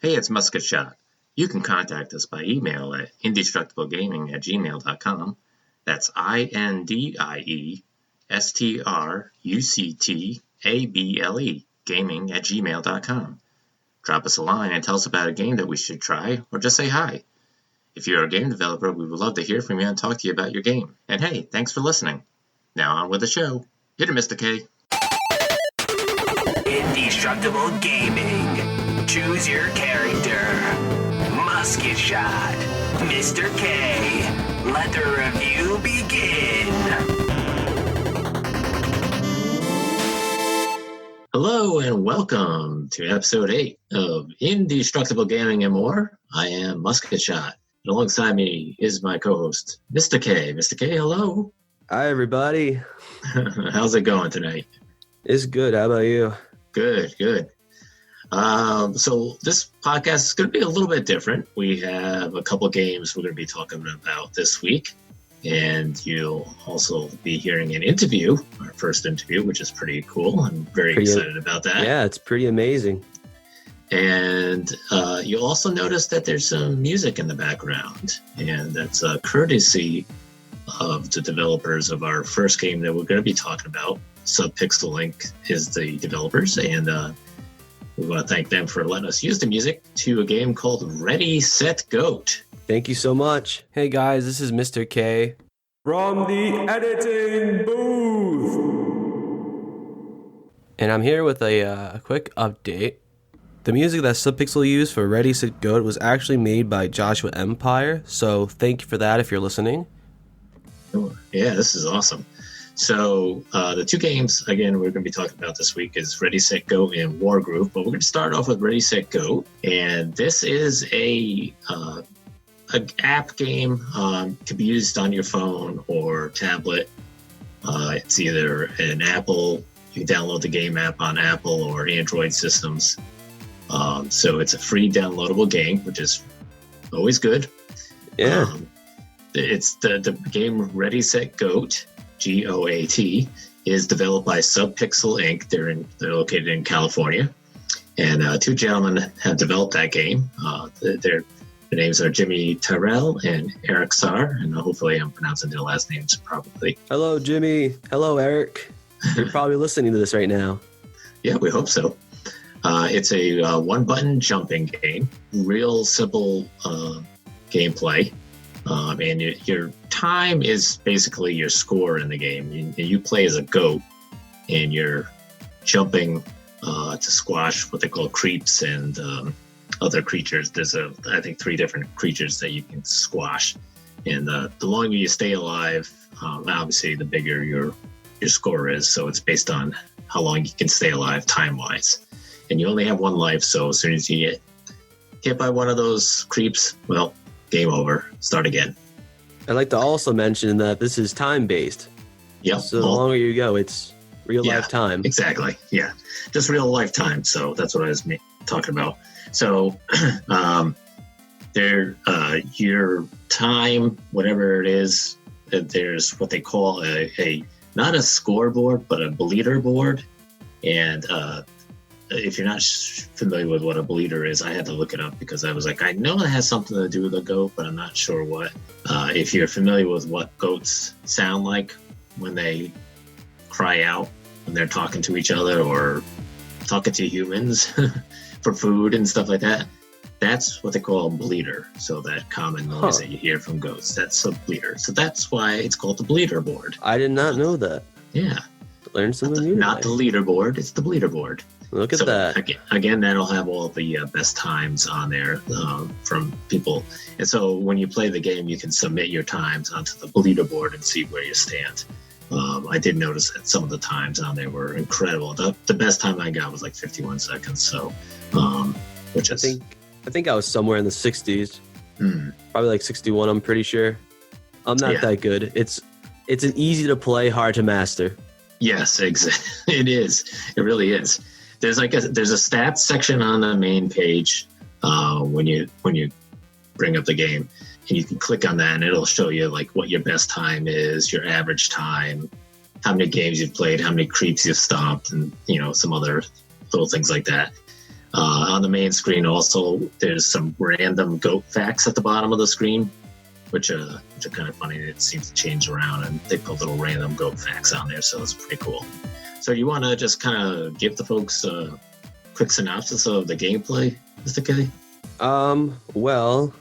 Hey, it's Musket Shot. You can contact us by email at indestructiblegaming@gmail.com. That's INDIESTRUCTABLE, gaming@gmail.com. Drop us a line and tell us about a game that we should try, or just say hi. If you're a game developer, we would love to hear from you and talk to you about your game. And hey, thanks for listening. Now on with the show. Hit it, Mr. K. Indestructible Gaming. Choose your character. Musket Shot. Mr. K. Let the review begin. Hello and welcome to episode 8 of Indestructible Gaming and More. I am Musket Shot. And alongside me is my co-host, Mr. K. Mr. K, hello. Hi, everybody. How's it going tonight? It's good. How about you? Good. So this podcast is going to be a little bit different. We have a couple games we're going to be talking about this week. And you'll also be hearing an interview, our first interview, which is pretty cool. I'm very excited about that. Yeah, it's pretty amazing. And you'll also notice that there's some music in the background. And that's courtesy of the developers of our first game that we're going to be talking about. Subpixel Inc. is the developers. And we want to thank them for letting us use the music to a game called Ready, Set, Goat. Thank you so much. Hey guys, this is Mr. K from the editing booth. And I'm here with a quick update. The music that Subpixel used for Ready, Set, Goat was actually made by Joshua Empire, so thank you for that if you're listening. Sure. Yeah, this is awesome. So the two games, again, we're going to be talking about this week is Ready, Set, Go and Wargroove. But we're going to start off with Ready, Set, Go. And this is an app game. Can be used on your phone or tablet. It's either an Apple, you can download the game app on Apple or Android systems. So it's a free downloadable game, which is always good. Yeah. It's the game Ready, Set, Goat. GOAT is developed by Subpixel Inc. They're located in California, and two gentlemen have developed that game. Their names are Tyrell and Eric Saar, and hopefully I'm pronouncing their last names properly. Hello, Jimmy. Hello, Eric. You're probably listening to this right now. Yeah, we hope so. It's a one-button jumping game, real simple gameplay. And your time is basically your score in the game. You play as a goat, and you're jumping to squash what they call creeps and other creatures. There's I think 3 different creatures that you can squash. And the longer you stay alive, obviously the bigger your score is. So it's based on how long you can stay alive time-wise. And you only have 1 life, so as soon as you get hit by one of those creeps, well, game over. Start again. I'd like to also mention that this is time-based. Yeah. So the longer you go, it's real-life time. Exactly. Yeah. Just real-life time. So that's what I was talking about. So your time, whatever it is, there's what they call a not a scoreboard, but a bleeder board. And if you're not familiar with what a bleeder is, I had to look it up because I was like, I know it has something to do with a goat, but I'm not sure what. If you're familiar with what goats sound like when they cry out when they're talking to each other or talking to humans for food and stuff like that, that's what they call a bleeder. So that common noise that you hear from goats, that's a bleeder. So that's why it's called the bleeder board. I did not know that. Yeah. Learn something new. Not the leaderboard, it's the bleeder board. Look at that. Again, that'll have all the best times on there from people. And so when you play the game, you can submit your times onto the leaderboard and see where you stand. I did notice that some of the times on there were incredible. The best time I got was like 51 seconds. So, which is... I think I was somewhere in the 60s. Probably like 61, I'm pretty sure. I'm not that good. It's an easy to play, hard to master. Yes, exactly. It is. It really is. There's a stats section on the main page when you bring up the game, and you can click on that, and it'll show you like what your best time is, your average time, how many games you've played, how many creeps you've stomped, and some other little things like that. On the main screen, also, there's some random goat facts at the bottom of the screen, which are kind of funny. It seems to change around, and they put little random goat facts on there, so it's pretty cool. So you want to just kind of give the folks a quick synopsis of the gameplay, Mr. K? Well,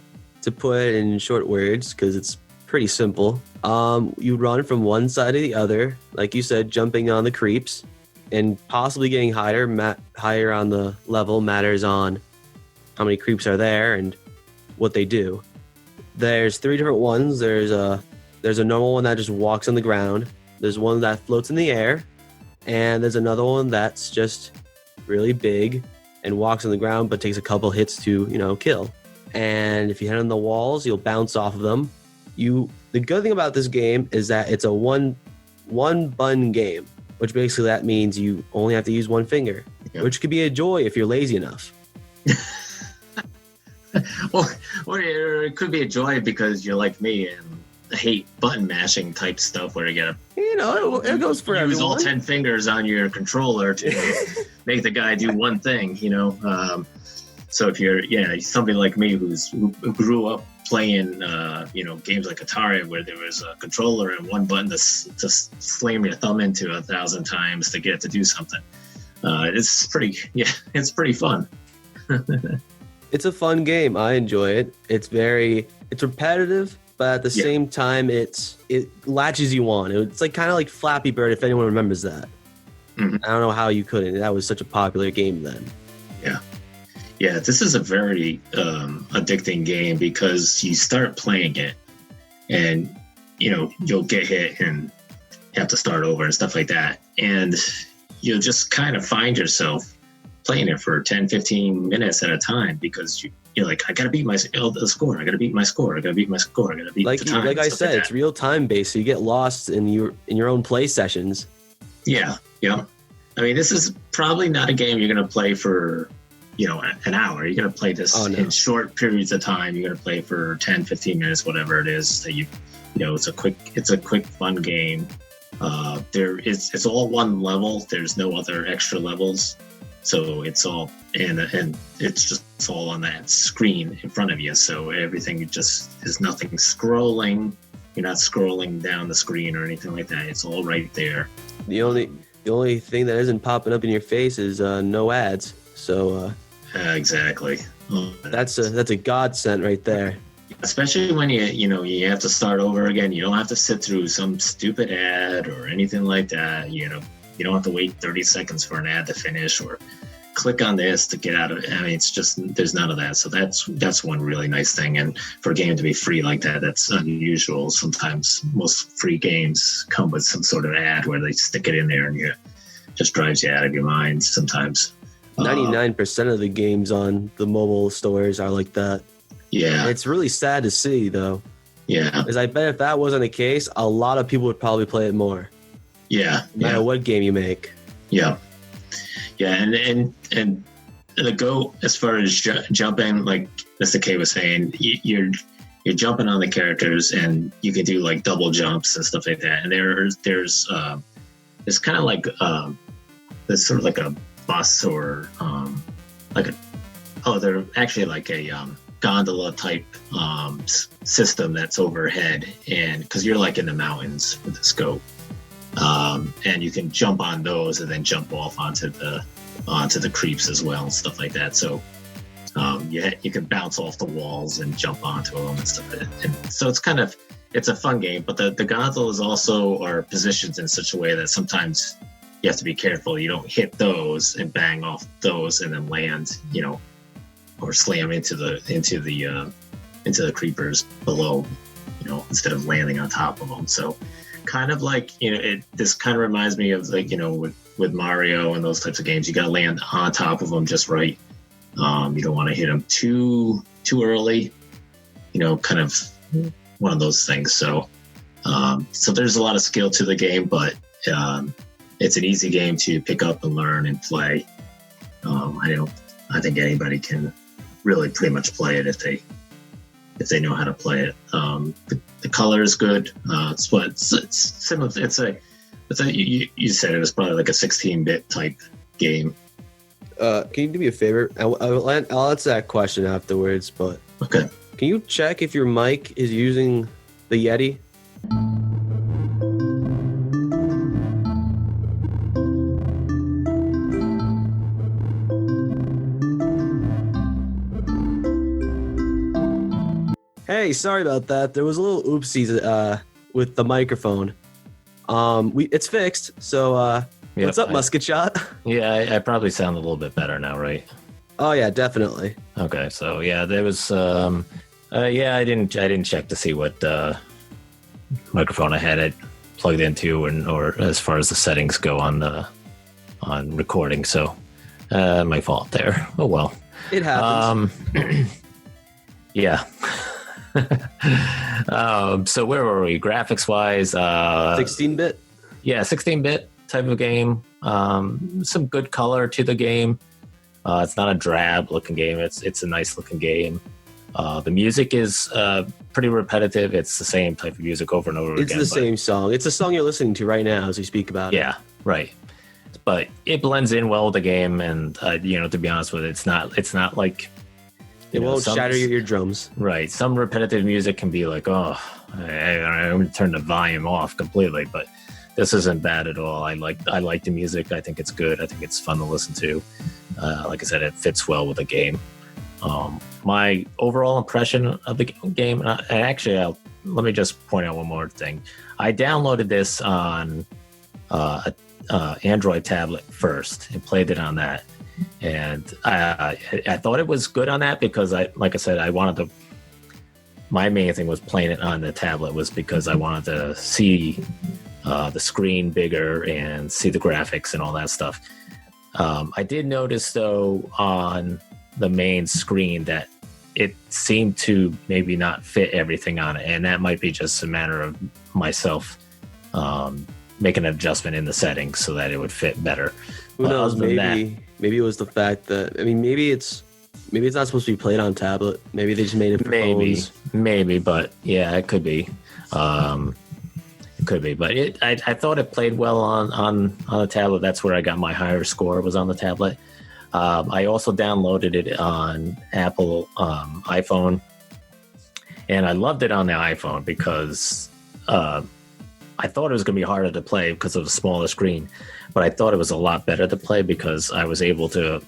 to put it in short words, because it's pretty simple, you run from one side to the other, like you said, jumping on the creeps, and possibly getting higher on the level matters on how many creeps are there and what they do. There's 3 different ones. There's a normal one that just walks on the ground. There's one that floats in the air, and there's another one that's just really big and walks on the ground but takes a couple hits to, kill. And if you hit on the walls, you'll bounce off of them. The good thing about this game is that it's a one button game, which basically that means you only have to use one finger, which could be a joy if you're lazy enough. Or it could be a joy because you're like me and hate button mashing type stuff where you gotta it goes for use everyone. all 10 fingers on your controller to make the guy do one thing. So if you're somebody like me who grew up playing games like Atari where there was a controller and one button to slam your thumb into 1,000 times to get it to do something, it's pretty fun. It's a fun game. I enjoy it. It's repetitive, but at the same time, it latches you on. It's like kind of like Flappy Bird, if anyone remembers that. Mm-hmm. I don't know how you couldn't. That was such a popular game then. Yeah, this is a very addicting game because you start playing it and, you'll get hit and have to start over and stuff like that. And you'll just kind of find yourself playing it for 10, 15 minutes at a time because you're like, I got to beat the score. I got to beat my score. I got to beat my score. I got to beat the time. Like I said, it's real time based. So you get lost in your own play sessions. Yeah. I mean, this is probably not a game you're going to play for an hour. You're going to play this in short periods of time. You're going to play for 10, 15 minutes, whatever it is that it's a quick, fun game. It's all one level. There's no other extra levels. So it's all, and it's all on that screen in front of you. So everything just is nothing scrolling. You're not scrolling down the screen or anything like that. It's all right there. The only thing that isn't popping up in your face is no ads. So exactly. That's a godsend right there. Especially when you have to start over again. You don't have to sit through some stupid ad or anything like that. You don't have to wait 30 seconds for an ad to finish or click on this to get out of it. I mean, it's just, there's none of that. So that's one really nice thing. And for a game to be free like that, that's unusual. Sometimes most free games come with some sort of ad where they stick it in there and it just drives you out of your mind sometimes. 99% of the games on the mobile stores are like that. Yeah. It's really sad to see, though. Yeah. Because I bet if that wasn't the case, a lot of people would probably play it more. Yeah. No matter what game you make. Yeah. Yeah. And the go as far as jumping, like Mr. K was saying, you're jumping on the characters and you can do like double jumps and stuff like that. And there's kind of like there's sort of like a bus or they're actually like a gondola type system that's overhead, and because you're like in the mountains with the scope, and you can jump on those and then jump off onto the creeps as well and stuff like that. So you can bounce off the walls and jump onto them and stuff. And so it's a fun game, but the gondolas also are positioned in such a way that sometimes you have to be careful. You don't hit those and bang off those and then land, or slam into the creepers below, instead of landing on top of them. So kind of like, this kind of reminds me of like, with Mario and those types of games, you got to land on top of them just right. You don't want to hit them too early, kind of one of those things. So there's a lot of skill to the game, but it's an easy game to pick up and learn and play. I think anybody can really pretty much play it if they know how to play it. The color is good. It's similar. You said it was probably like a 16-bit type game. can you do me a favor? I'll answer that question afterwards, but Okay. can you check if your mic is using the Yeti? Hey, sorry about that. There was a little oopsies with the microphone. It's fixed. So what's up, Musket Shot? Yeah, I probably sound a little bit better now, right? Oh yeah, definitely. Okay, so yeah, there was yeah, I didn't check to see what microphone I had it plugged into, or as far as the settings go on recording. So my fault there. Oh well. It happens. Yeah. So where were we? Graphics wise, 16-bit. Yeah, 16-bit type of game. Some good color to the game. It's not a drab looking game. It's a nice looking game. The music is pretty repetitive. It's the same type of music over and over again. It's the same song. It's the song you're listening to right now as we speak about it. Yeah, right. But it blends in well with the game, and to be honest with it, it's not like it won't shatter your eardrums. Right. Some repetitive music can be like, I'm going to turn the volume off completely, but this isn't bad at all. I like the music. I think it's good. I think it's fun to listen to. Like I said, it fits well with the game. My overall impression of the game, and actually, let me just point out one more thing. I downloaded this on Android tablet first and played it on that. And I thought it was good on that because my main thing was playing it on the tablet was because I wanted to see the screen bigger and see the graphics and all that stuff. I did notice though on the main screen that it seemed to maybe not fit everything on it, and that might be just a matter of myself making an adjustment in the settings so that it would fit better. Who knows? Maybe it was the fact that maybe it's not supposed to be played on tablet. Maybe they just made it for phones. Maybe, but yeah, it could be. It could be, but I thought it played well on the tablet. That's where I got my higher score, was on the tablet. I also downloaded it on Apple iPhone, and I loved it on the iPhone because I thought it was going to be harder to play because of the smaller screen, but I thought it was a lot better to play because I was able to,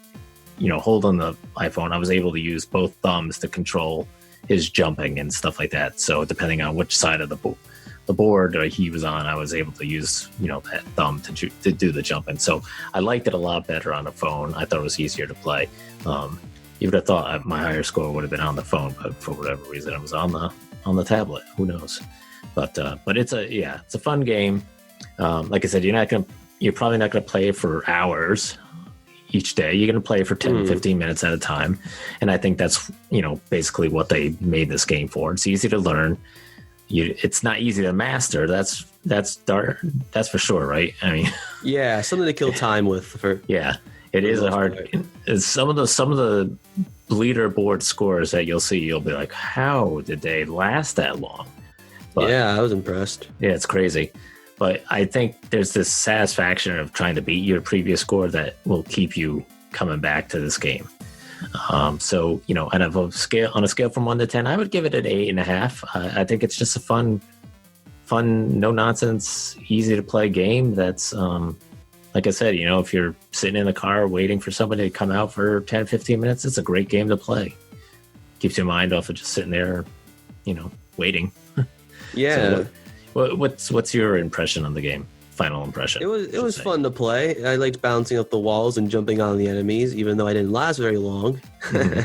hold on the iPhone. I was able to use both thumbs to control his jumping and stuff like that. So depending on which side of the board he was on, I was able to use that thumb to do the jumping. So I liked it a lot better on the phone. I thought it was easier to play. You would have thought my higher score would have been on the phone, but for whatever reason it was on the tablet. Who knows? But it's a fun game. Like I said, you're probably not gonna play for hours each day. You're gonna play for 10 15 minutes at a time, and I think that's basically what they made this game for. It's easy to learn. It's not easy to master. That's for sure, right? I mean, yeah, something to kill time with. It is a hard. Some of the leaderboard scores that you'll see, you'll be like, how did they last that long? But, yeah, I was impressed. Yeah, it's crazy. But I think there's this satisfaction of trying to beat your previous score that will keep you coming back to this game. So, and on a scale from 1 to 10, I would give it an 8.5. I think it's just a fun, no nonsense, easy to play game. That's, like I said, if you're sitting in the car waiting for somebody to come out for 10, 15 minutes, it's a great game to play. Keeps your mind off of just sitting there, waiting. Yeah. So what's your impression on the game? Final impression. It was fun to play. I liked bouncing up the walls and jumping on the enemies, even though I didn't last very long. Mm-hmm.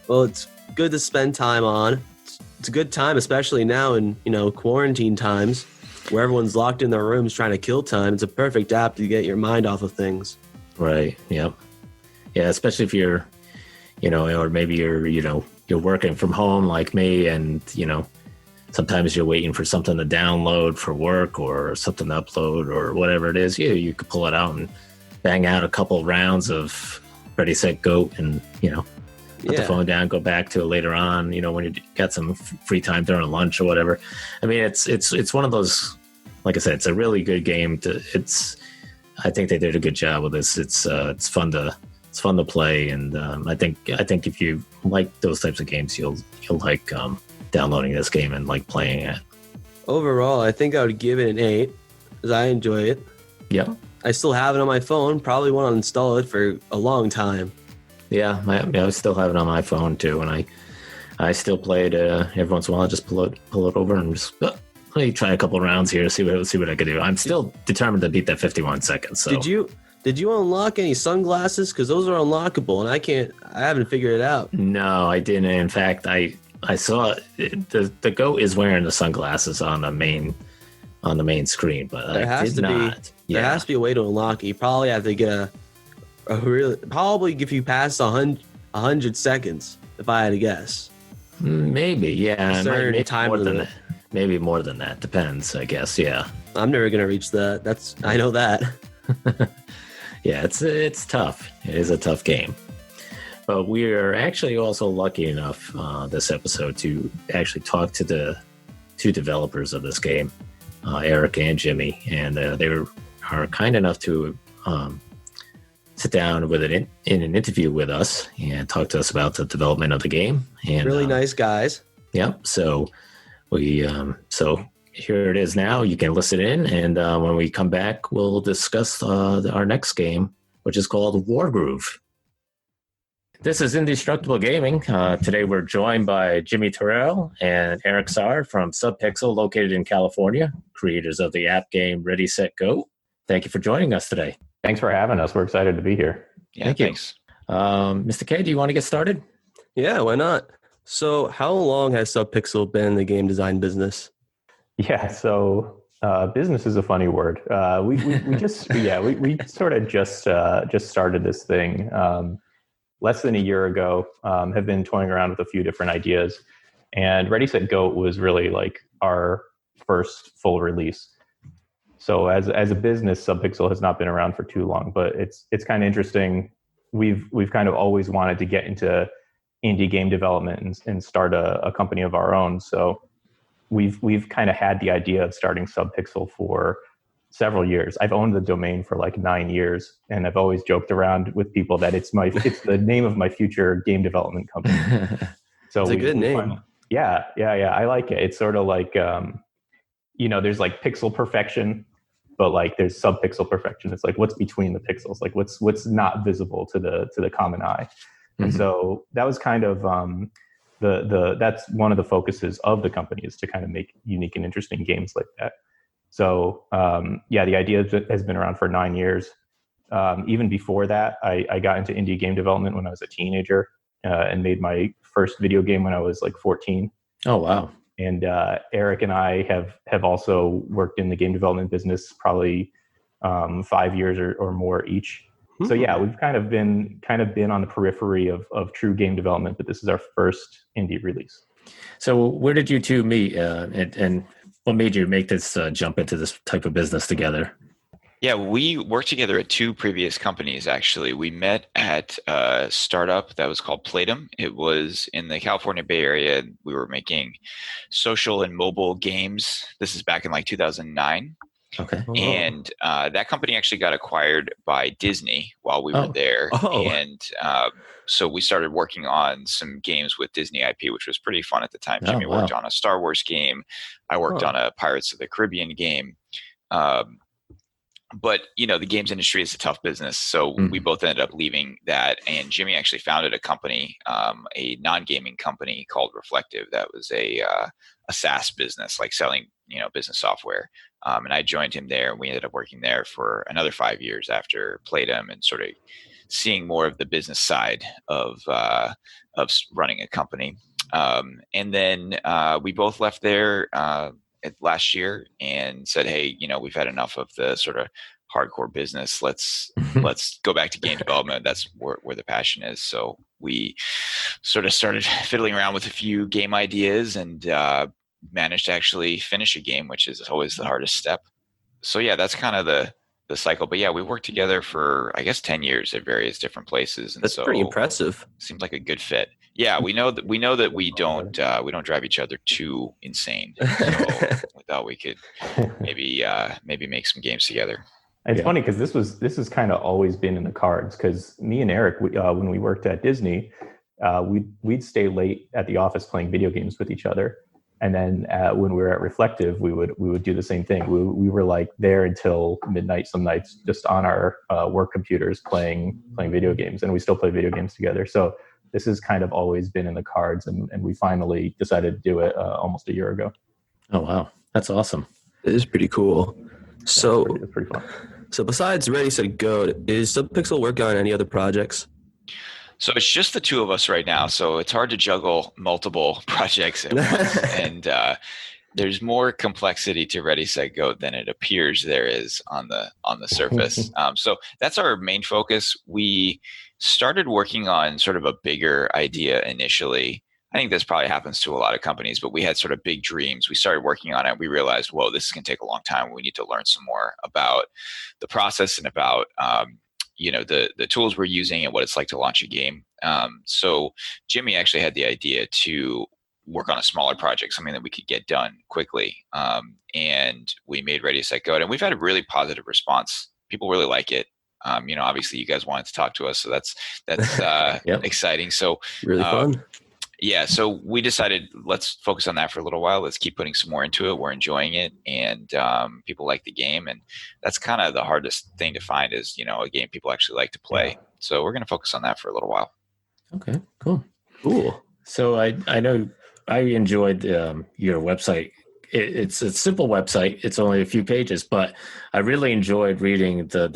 Well, it's good to spend time on. It's a good time, especially now in quarantine times, where everyone's locked in their rooms trying to kill time. It's a perfect app to get your mind off of things. Right. Yep. Yeah, especially if you're, or maybe you're working from home like me, and sometimes you're waiting for something to download for work or something to upload or whatever it is. You could pull it out and bang out a couple rounds of Ready, Set, Go, and put the phone down, go back to it later on. When you got some free time during lunch or whatever. I mean, it's one of those. Like I said, it's a really good game. I think they did a good job with this. It's fun to It's fun to play, and I think if you like those types of games, you'll like downloading this game and like playing it. Overall, I think I would give it an 8 because I enjoy it. Yeah. I still have it on my phone. Probably want to install it for a long time. Yeah, I still have it on my phone too, and I still play it every once in a while. Just pull it over and just let me try a couple rounds here, see what I can do. I'm still determined to beat that 51 seconds. So did you unlock any sunglasses? Because those are unlockable, and I haven't figured it out. No, I didn't. In fact, I saw the goat is wearing the sunglasses on the main screen, but there has to be a way to unlock it. You probably have to get probably if you pass 100 seconds, if I had to guess. Maybe, yeah. Maybe time more than that. Maybe more than that. Depends, I guess. Yeah. I'm never gonna reach that. I know that. Yeah, it's tough. It is a tough game. But we are actually also lucky enough this episode to actually talk to the two developers of this game, Eric and Jimmie, and they are kind enough to sit down in an interview with us and talk to us about the development of the game. And really nice guys. Yep. So so here it is now. You can listen in, and when we come back, we'll discuss our next game, which is called Wargroove. This is Indestructible Gaming. Today we're joined by Tyrell and Eric Saar from Subpixel, located in California, creators of the app game Ready, Set, Go. Thank you for joining us today. Thanks for having us. We're excited to be here. Yeah, Thank you. thanks. Mr. K, do you want to get started? Yeah, why not? So how long has Subpixel been in the game design business? Yeah, so business is a funny word. We sort of just started this thing less than a year ago. Have been toying around with a few different ideas, and Ready, Set, Go was really like our first full release. So as a business, Subpixel has not been around for too long, but it's kind of interesting. We've kind of always wanted to get into indie game development and start a company of our own. So we've kind of had the idea of starting Subpixel for several years. I've owned the domain for like 9 years, and I've always joked around with people that it's the name of my future game development company. So it's a good name. Yeah. I like it. It's sort of like there's like pixel perfection, but like there's subpixel perfection. It's like what's between the pixels, like what's not visible to the common eye. And so that was kind of that's one of the focuses of the company, is to kind of make unique and interesting games like that. So the idea has been around for 9 years. Even before that, I got into indie game development when I was a teenager and made my first video game when I was like 14. Oh, wow. And Eric and I have also worked in the game development business probably 5 years or more each. So yeah, we've kind of been on the periphery of true game development, but this is our first indie release. So where did you two meet, and what made you make this jump into this type of business together? Yeah, we worked together at two previous companies, actually. We met at a startup that was called Playdom. It was in the California Bay Area. We were making social and mobile games. This is back in like 2009. Okay. And that company actually got acquired by Disney while we were there. And so we started working on some games with Disney IP, which was pretty fun at the time. Jimmie worked on a Star Wars game. I worked on a Pirates of the Caribbean game. But, the games industry is a tough business. So we both ended up leaving that. And Jimmie actually founded a company, a non-gaming company called Reflective. That was a SaaS business, like selling, business software. And I joined him there, and we ended up working there for another 5 years after Playdom, and sort of seeing more of the business side of running a company. And then we both left there last year and said, hey, we've had enough of the sort of hardcore business. Let's go back to game development. That's where the passion is. So we sort of started fiddling around with a few game ideas and managed to actually finish a game, which is always the hardest step. So yeah, that's kind of the cycle. But yeah, we worked together for, I guess, 10 years at various different places. And that's pretty impressive. Seems like a good fit. Yeah, we know that we don't drive each other too insane. So we thought we could maybe make some games together. It's funny because this has kind of always been in the cards. Because me and Eric, when we worked at Disney, we'd stay late at the office playing video games with each other, and then when we were at Reflective, we would do the same thing. We were like there until midnight some nights, just on our work computers playing video games, and we still play video games together. So this has kind of always been in the cards, and we finally decided to do it almost a year ago. Oh wow, that's awesome. It is pretty cool. So It's pretty fun. So besides Ready, Set, Go, is Subpixel working on any other projects? So it's just the two of us right now. So it's hard to juggle multiple projects at once. And there's more complexity to Ready, Set, Go than it appears there is on the surface. So that's our main focus. We started working on sort of a bigger idea initially. I think this probably happens to a lot of companies, but we had sort of big dreams. We started working on it. We realized, whoa, this is going to take a long time. We need to learn some more about the process and about, the tools we're using and what it's like to launch a game. So Jimmie actually had the idea to work on a smaller project, something that we could get done quickly. And we made Ready, Set, Go. And we've had a really positive response. People really like it. Obviously you guys wanted to talk to us, so that's yep. Exciting. So really fun. Yeah, so we decided let's focus on that for a little while. Let's keep putting some more into it. We're enjoying it, and people like the game, and that's kind of the hardest thing to find is a game people actually like to play. Yeah. So we're going to focus on that for a little while. Okay, cool. So I know I enjoyed your website. It's a simple website. It's only a few pages, but I really enjoyed reading the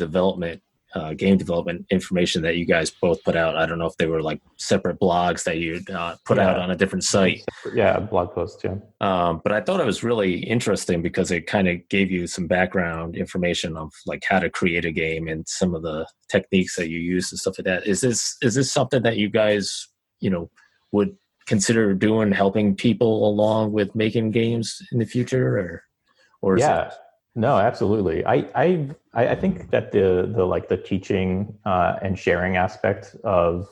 game development information that you guys both put out. I don't know if they were like separate blogs that you put out on a different site. Yeah, blog posts, yeah. But I thought it was really interesting because it kind of gave you some background information of like how to create a game and some of the techniques that you use and stuff like that. Is this something that you guys, would consider doing, helping people along with making games in the future, or is it? No, absolutely. I think that the teaching and sharing aspect of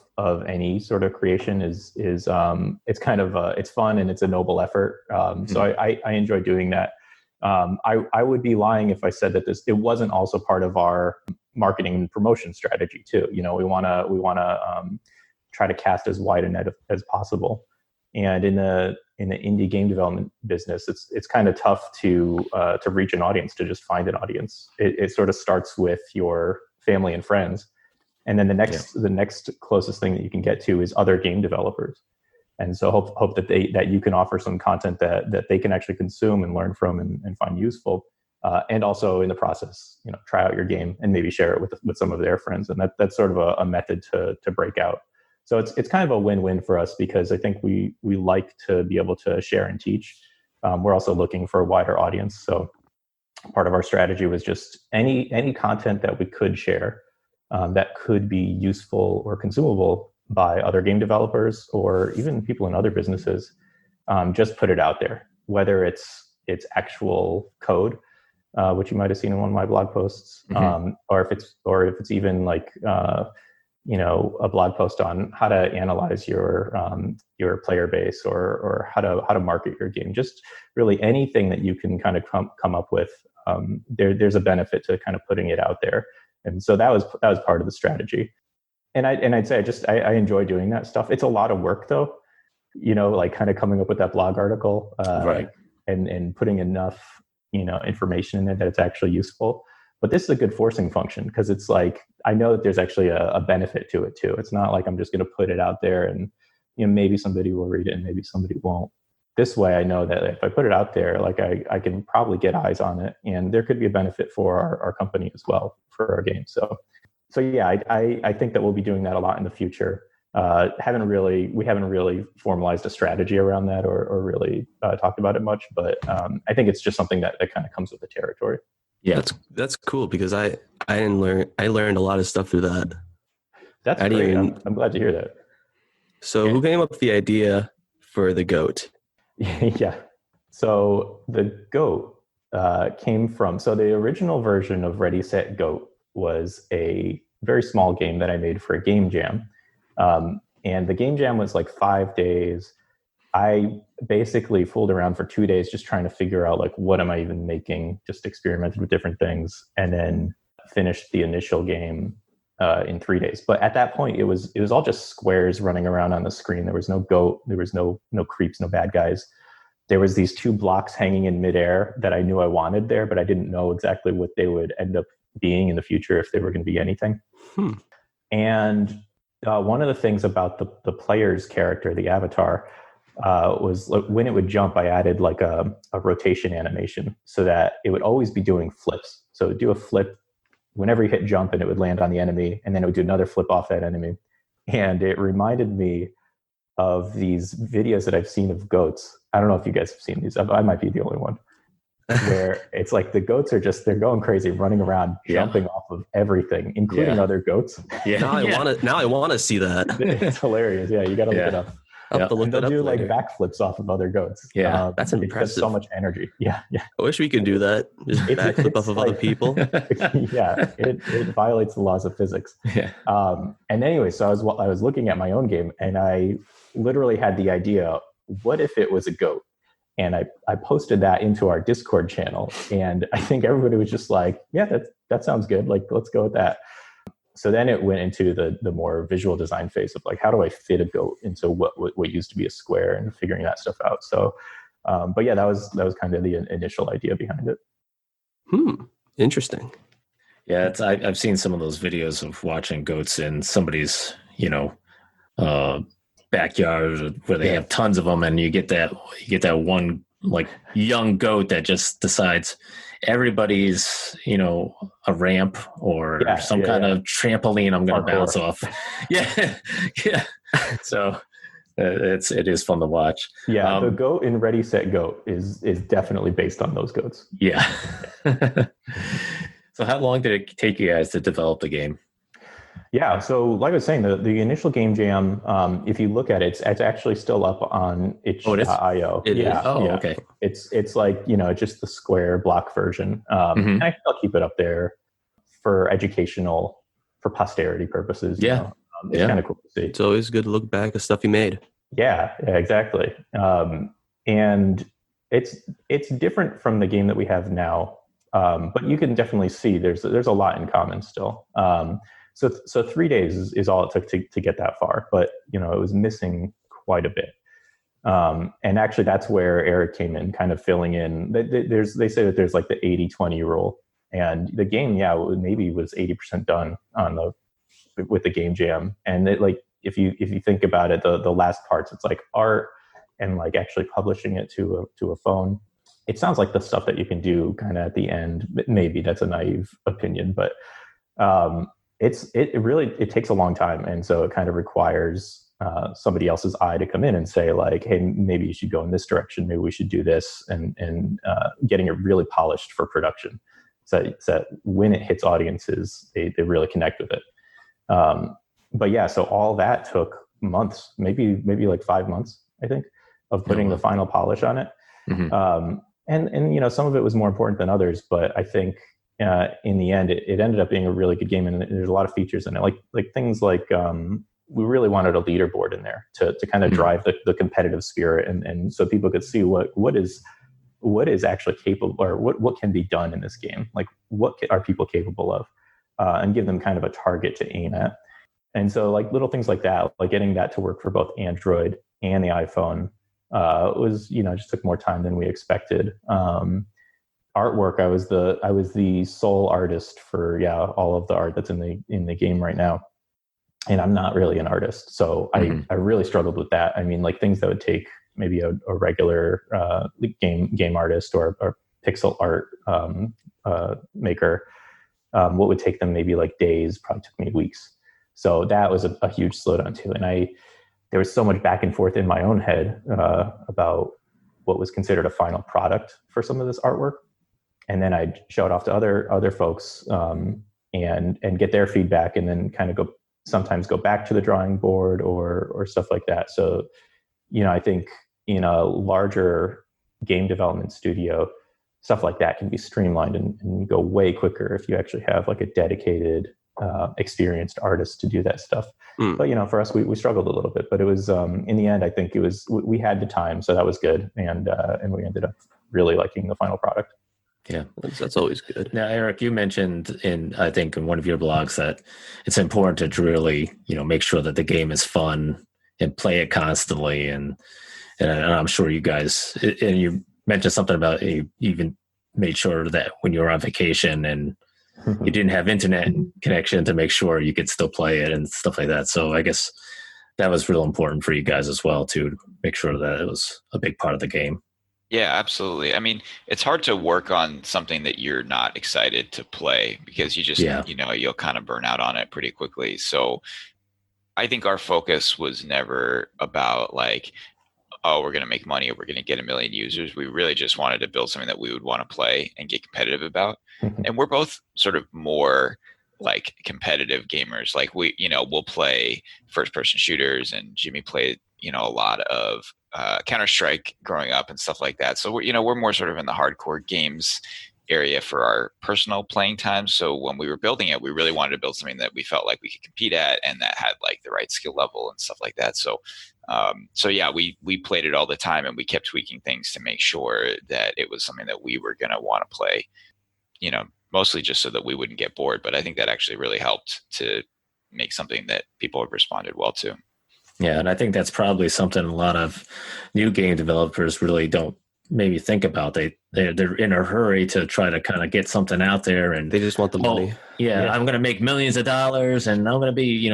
any sort of creation is it's kind of it's fun and it's a noble effort. So I enjoy doing that. I would be lying if I said that it wasn't also part of our marketing and promotion strategy too. We want to try to cast as wide a net as possible. And in the indie game development business, it's kind of tough to reach an audience, to just find an audience. It sort of starts with your family and friends, and then the next closest thing that you can get to is other game developers. And so hope that you can offer some content that they can actually consume and learn from and find useful, and also in the process, try out your game and maybe share it with some of their friends. And that's sort of a method to break out. So it's kind of a win-win for us because I think we like to be able to share and teach. We're also looking for a wider audience. So part of our strategy was just any content that we could share that could be useful or consumable by other game developers or even people in other businesses. Just put it out there, whether it's actual code, which you might have seen in one of my blog posts, or if it's even like a blog post on how to analyze your player base or how to market your game. Just really anything that you can kind of come up with. There's a benefit to kind of putting it out there, and so that was part of the strategy. And I'd say I enjoy doing that stuff. It's a lot of work though, like kind of coming up with that blog article, right, and putting enough information in it that it's actually useful. But this is a good forcing function because it's like, I know that there's actually a benefit to it too. It's not like I'm just going to put it out there and, maybe somebody will read it and maybe somebody won't. This way I know that if I put it out there, like I can probably get eyes on it and there could be a benefit for our company as well for our game. So yeah, I think that we'll be doing that a lot in the future. We haven't really formalized a strategy around that or really talked about it much, but I think it's just something that kind of comes with the territory. Yeah, that's cool because I learned a lot of stuff through that. That's great. I'm glad to hear that. So who came up with the idea for the goat? Yeah. So the goat came from, so the original version of Ready, Set, Goat was a very small game that I made for a game jam. And the game jam was like 5 days. I basically fooled around for 2 days just trying to figure out like what am I even making, just experimented with different things. And then finished the initial game in 3 days. But at that point, it was all just squares running around on the screen. There was no goat. There was no creeps, no bad guys. There was these 2 blocks hanging in midair that I knew I wanted there, but I didn't know exactly what they would end up being in the future, if they were going to be anything. And one of the things about the player's character, the avatar, was when it would jump, I added like a rotation animation so that it would always be doing flips. So it would do a flip whenever you hit jump, and it would land on the enemy, and then it would do another flip off that enemy. And it reminded me of these videos that I've seen of goats. I don't know if you guys have seen these. I might be the only one. Where it's like the goats are they're going crazy, running around, jumping off of everything, including other goats. Yeah. Now I want to see that. It's hilarious. Yeah, you got to look it up. They'll do like backflips off of other goats. Yeah, that's impressive. So much energy. Yeah. I wish we could do that. Just backflip off of other people. Yeah, it violates the laws of physics. Yeah. And anyway, so I was looking at my own game, and I literally had the idea: what if it was a goat? And I posted that into our Discord channel, and I think everybody was just like, "Yeah, that sounds good. Like, let's go with that." So then it went into the more visual design phase of like, how do I fit a goat into what used to be a square, and figuring that stuff out. So, but yeah, that was kind of the initial idea behind it. Interesting. Yeah, I've seen some of those videos of watching goats in somebody's, backyard where they have tons of them, and you get that one like young goat that just decides everybody's a ramp or some kind of trampoline I'm going to bounce off. Yeah. So it is fun to watch. Yeah, the goat in Ready Set Goat is definitely based on those goats. Yeah. So how long did it take you guys to develop the game? Yeah, so like I was saying, the initial game jam, if you look at it, it's actually still up on itch.io. It is? Oh, okay. It's like, just the square block version. And I think I'll keep it up there for posterity purposes. Yeah. It's kind of cool to see. It's always good to look back at stuff you made. Yeah, exactly. And it's different from the game that we have now. But you can definitely see there's a lot in common still. So 3 days is all it took to get that far, but it was missing quite a bit. And actually that's where Eric came in, kind of filling in. They say that there's like the 80-20 rule, and the game, maybe was 80% done with the game jam. And if you think about it, the last parts, it's like art and like actually publishing it to a phone. It sounds like the stuff that you can do kind of at the end. Maybe that's a naive opinion, but it takes a long time, and so it kind of requires somebody else's eye to come in and say like, hey, maybe you should go in this direction, maybe we should do this, and getting it really polished for production, so that when it hits audiences, they really connect with it. But yeah, so all that took months, maybe like 5 months, I think, of putting the final polish on it. And some of it was more important than others, but I think in the end, it ended up being a really good game, and there's a lot of features in it, like things like we really wanted a leaderboard in there to kind of drive the competitive spirit, and so people could see what is actually capable, or what can be done in this game, like what are people capable of, and give them kind of a target to aim at. And so like little things like that, like getting that to work for both Android and the iPhone was just took more time than we expected. Artwork, I was the sole artist for all of the art that's in the game right now, and I'm not really an artist, so I really struggled with that. I mean, like things that would take maybe a regular game artist or pixel art maker, what would take them maybe like days probably took me weeks. So that was a huge slowdown too, and there was so much back and forth in my own head about what was considered a final product for some of this artwork. And then I'd show it off to other folks and get their feedback, and then kind of sometimes go back to the drawing board or stuff like that. So, I think in a larger game development studio, stuff like that can be streamlined and go way quicker if you actually have like a dedicated, experienced artist to do that stuff. But, for us, we struggled a little bit, but it was, in the end, I think we had the time, so that was good. And we ended up really liking the final product. Yeah, that's always good. Now, Eric, you mentioned I think in one of your blogs that it's important to really, make sure that the game is fun and play it constantly. And I'm sure you guys, and you mentioned something about you even made sure that when you were on vacation and you didn't have internet connection to make sure you could still play it and stuff like that. So I guess that was real important for you guys as well, to make sure that it was a big part of the game. Yeah, absolutely. I mean, it's hard to work on something that you're not excited to play because you just, you'll kind of burn out on it pretty quickly. So I think our focus was never about like, oh, we're going to make money or we're going to get 1 million users. We really just wanted to build something that we would want to play and get competitive about. And we're both sort of more like competitive gamers. Like we'll play first person shooters, and Jimmie played, a lot of Counter-Strike growing up and stuff like that. So we're more sort of in the hardcore games area for our personal playing time. So when we were building it, we really wanted to build something that we felt like we could compete at and that had like the right skill level and stuff like that. So yeah, we played it all the time, and we kept tweaking things to make sure that it was something that we were going to want to play, mostly just so that we wouldn't get bored. But I think that actually really helped to make something that people have responded well to. Yeah, and I think that's probably something a lot of new game developers really don't maybe think about. They're in a hurry to try to kind of get something out there, and they just want the money. Yeah, I'm going to make millions of dollars, and I'm going to be,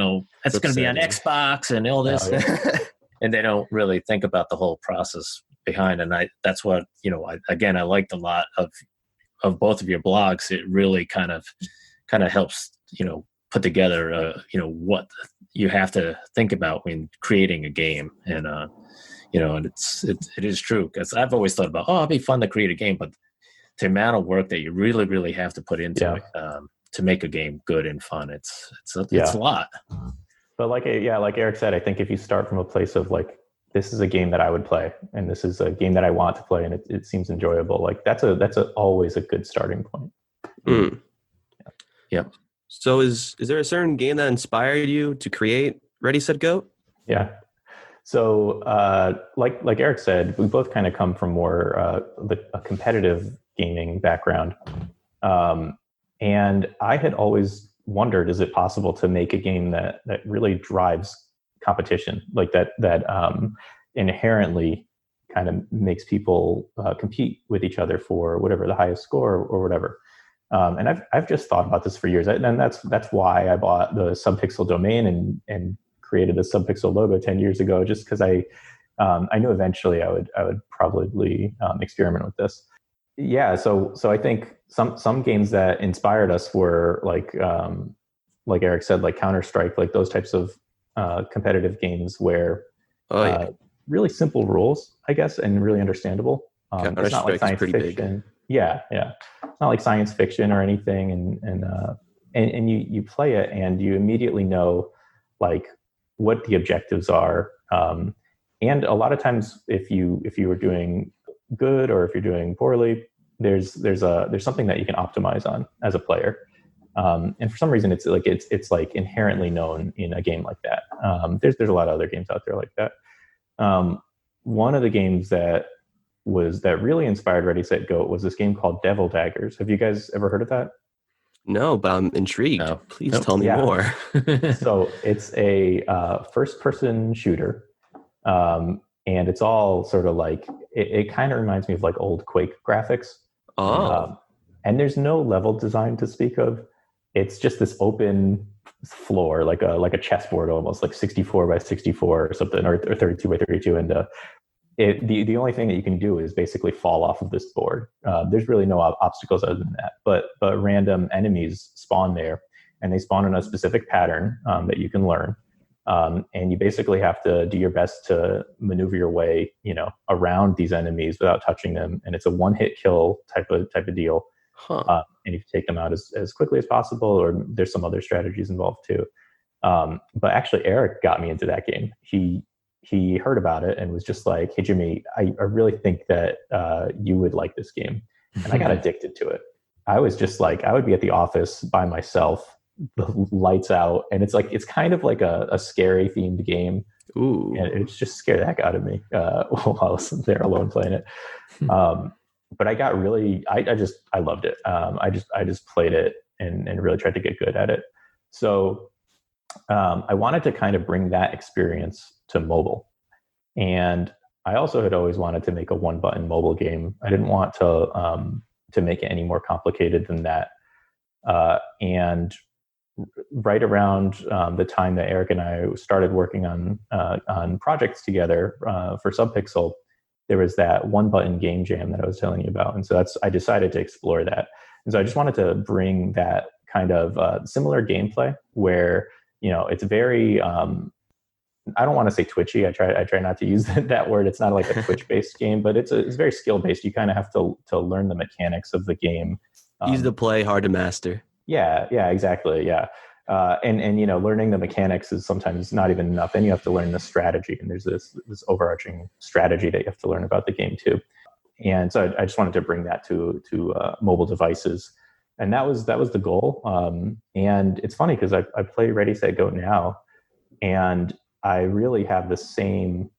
it's going to be on Xbox and all this. Oh, yeah. And they don't really think about the whole process behind. And that's what, I liked a lot of both of your blogs. It really kind of helps, put together, what you have to think about when creating a game. And, and it is true, because I've always thought about, it'd be fun to create a game, but the amount of work that you really, really have to put into it to make a game good and fun, it's a lot. But like Eric said, I think if you start from a place of like, this is a game that I would play, and this is a game that I want to play, and it seems enjoyable, like that's always a good starting point. Mm. Yeah. So is there a certain game that inspired you to create Ready, Set, Go? Yeah. So like Eric said, we both kind of come from more a competitive gaming background. And I had always wondered, is it possible to make a game that really drives competition, like that inherently kind of makes people compete with each other for whatever the highest score or whatever. And I've just thought about this for years, and that's why I bought the Subpixel domain and created a Subpixel logo 10 years ago, just because I knew eventually I would probably experiment with this. Yeah, so I think some games that inspired us were like Eric said, like Counter-Strike, like those types of competitive games where really simple rules, I guess, and really understandable. It's not like science fiction. Big. Yeah. It's not like science fiction or anything, and you play it and you immediately know like what the objectives are. And a lot of times, if you were doing good or if you're doing poorly, there's something that you can optimize on as a player. And for some reason, it's like inherently known in a game like that. There's a lot of other games out there like that. One of the games that really inspired Ready, Set, Go was this game called Devil Daggers. Have you guys ever heard of that? No, but I'm intrigued. No. Please tell me more. So it's a first-person shooter, and it's all sort of like it kind of reminds me of like old Quake graphics. Oh, and there's no level design to speak of. It's just this open floor, like a chessboard almost, like 64 by 64 or something, or 32 by 32, and the only thing that you can do is basically fall off of this board. There's really no obstacles other than that, but random enemies spawn there, and they spawn in a specific pattern that you can learn, and you basically have to do your best to maneuver your way, around these enemies without touching them, and it's a one-hit kill type of deal. Huh. And you can take them out as quickly as possible, or there's some other strategies involved too. But actually, Eric got me into that game. He heard about it and was just like, "Hey, Jimmie, I really think that you would like this game." And I got addicted to it. I was just like, I would be at the office by myself, the lights out, and it's kind of like a scary themed game. Ooh. And it just scared the heck out of me while I was there alone playing it. but I got really, I loved it. I just played it and really tried to get good at it. So I wanted to kind of bring that experience to mobile. And I also had always wanted to make a one button mobile game. I didn't want to make it any more complicated than that. And right around the time that Eric and I started working on projects together for Subpixel, there was that one button game jam that I was telling you about. And so I decided to explore that. And so I just wanted to bring that kind of similar gameplay where, it's very, I don't want to say twitchy. I try not to use that word. It's not like a Twitch based game, but it's very skill based. You kind of have to learn the mechanics of the game. Easy to play, hard to master. Yeah, exactly. Yeah. And learning the mechanics is sometimes not even enough. Then you have to learn the strategy, and there's this overarching strategy that you have to learn about the game too. And so I just wanted to bring that to mobile devices, and that was the goal. And it's funny because I play Ready Set Go now, and I really have the same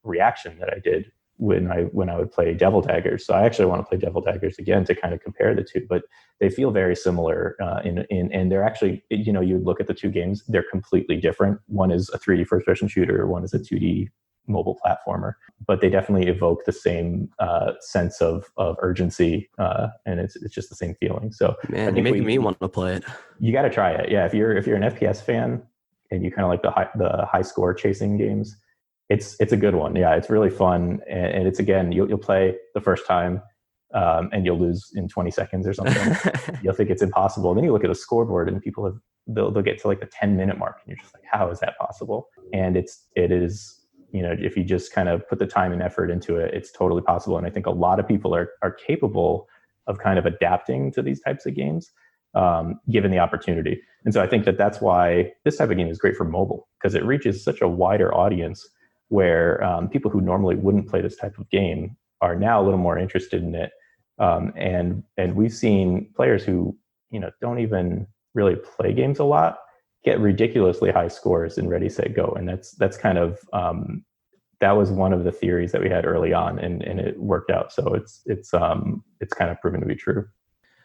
reaction that I did when I would play Devil Daggers. So I actually want to play Devil Daggers again to kind of compare the two, but they feel very similar and they're actually, you would look at the two games, they're completely different. One is a 3D first person shooter, one is a 2D mobile platformer, but they definitely evoke the same sense of urgency, and it's just the same feeling. So man, you're making me want to play it. You got to try it. Yeah, if you're an FPS fan and you kind of like the high score chasing games, it's a good one. Yeah, it's really fun, and it's, again, you'll play the first time and you'll lose in 20 seconds or something. You'll think it's impossible. And then you look at a scoreboard and people they'll get to like the 10-minute mark, and you're just like, how is that possible? And it is, if you just kind of put the time and effort into it, it's totally possible. And I think a lot of people are capable of kind of adapting to these types of games, given the opportunity. And so I think that's why this type of game is great for mobile, because it reaches such a wider audience where people who normally wouldn't play this type of game are now a little more interested in it. And we've seen players who, don't even really play games a lot get ridiculously high scores in Ready, Set, Go. And that's kind of, that was one of the theories that we had early on, and it worked out. So it's kind of proven to be true.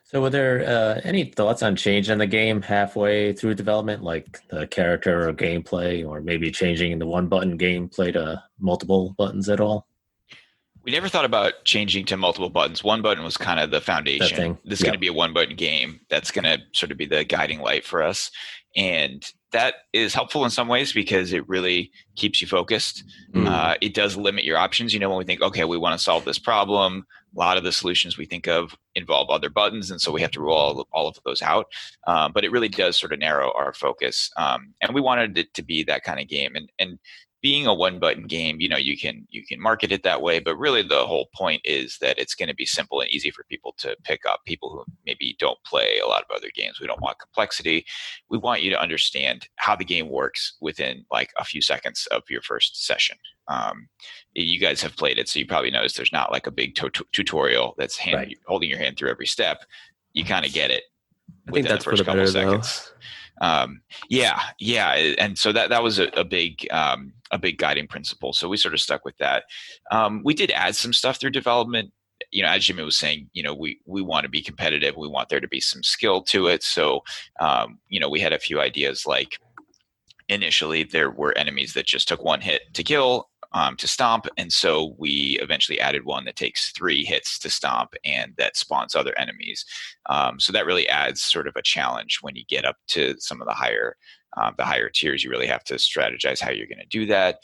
So were there any thoughts on changing the game halfway through development, like the character or gameplay, or maybe changing the one-button gameplay to multiple buttons at all? We never thought about changing to multiple buttons. One button was kind of the foundation. This is going to be a one-button game. That's going to sort of be the guiding light for us. And that is helpful in some ways because it really keeps you focused. It does limit your options. When we think, okay, we want to solve this problem, a lot of the solutions we think of involve other buttons, and so we have to rule all of those out. But it really does sort of narrow our focus. And we wanted it to be that kind of game. And being a one-button game, you can market it that way, but really the whole point is that it's going to be simple and easy for people to pick up. People who maybe don't play a lot of other games. We don't want complexity. We want you to understand how the game works within like a few seconds of your first session. You guys have played it, so you probably noticed there's not like a big tutorial that's holding your hand through every step. You kind of get it within the first couple seconds. Yeah. And so that was a big guiding principle. So we sort of stuck with that. We did add some stuff through development. As Jimmie was saying, we want to be competitive. We want there to be some skill to it. So, we had a few ideas, like initially there were enemies that just took one hit to kill, to stomp. And so we eventually added one that takes 3 hits to stomp and that spawns other enemies. So that really adds sort of a challenge when you get up to some of the higher tiers. You really have to strategize how you're going to do that.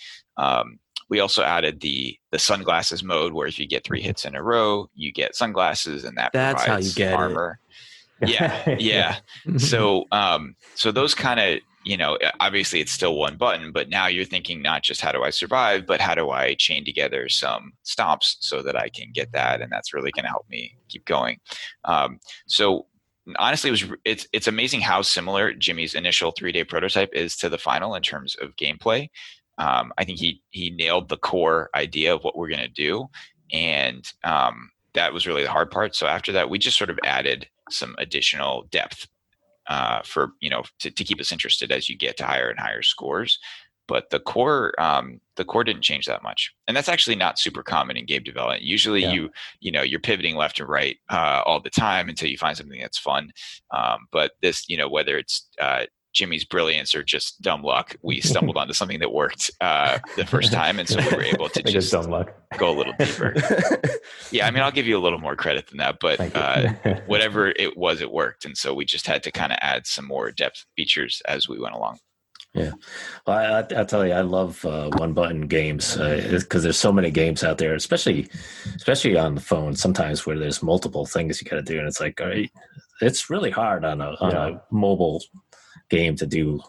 We also added the sunglasses mode, where if you get 3 hits in a row, you get sunglasses, and that's provides how you get armor. Yeah. So those kind of, obviously it's still one button, but now you're thinking not just how do I survive, but how do I chain together some stomps so that I can get that, and that's really going to help me keep going. So honestly, it's amazing how similar Jimmie's initial 3-day prototype is to the final in terms of gameplay. I think he nailed the core idea of what we're going to do, and that was really the hard part. So after that, we just sort of added some additional depth for to keep us interested as you get to higher and higher scores. but the core didn't change that much. And that's actually not super common in game development. Usually you're pivoting left and right all the time until you find something that's fun. But this, whether it's Jimmie's brilliance or just dumb luck, we stumbled onto something that worked the first time, and so we were able to just dumb luck. Go a little deeper. Yeah, I mean, I'll give you a little more credit than that, but whatever it was, it worked, and so we just had to kind of add some more depth features as we went along. Yeah, well, I'll tell you, I love one-button games because there's so many games out there, especially on the phone. Sometimes where there's multiple things you got to do, and it's like it's really hard on a mobile game to do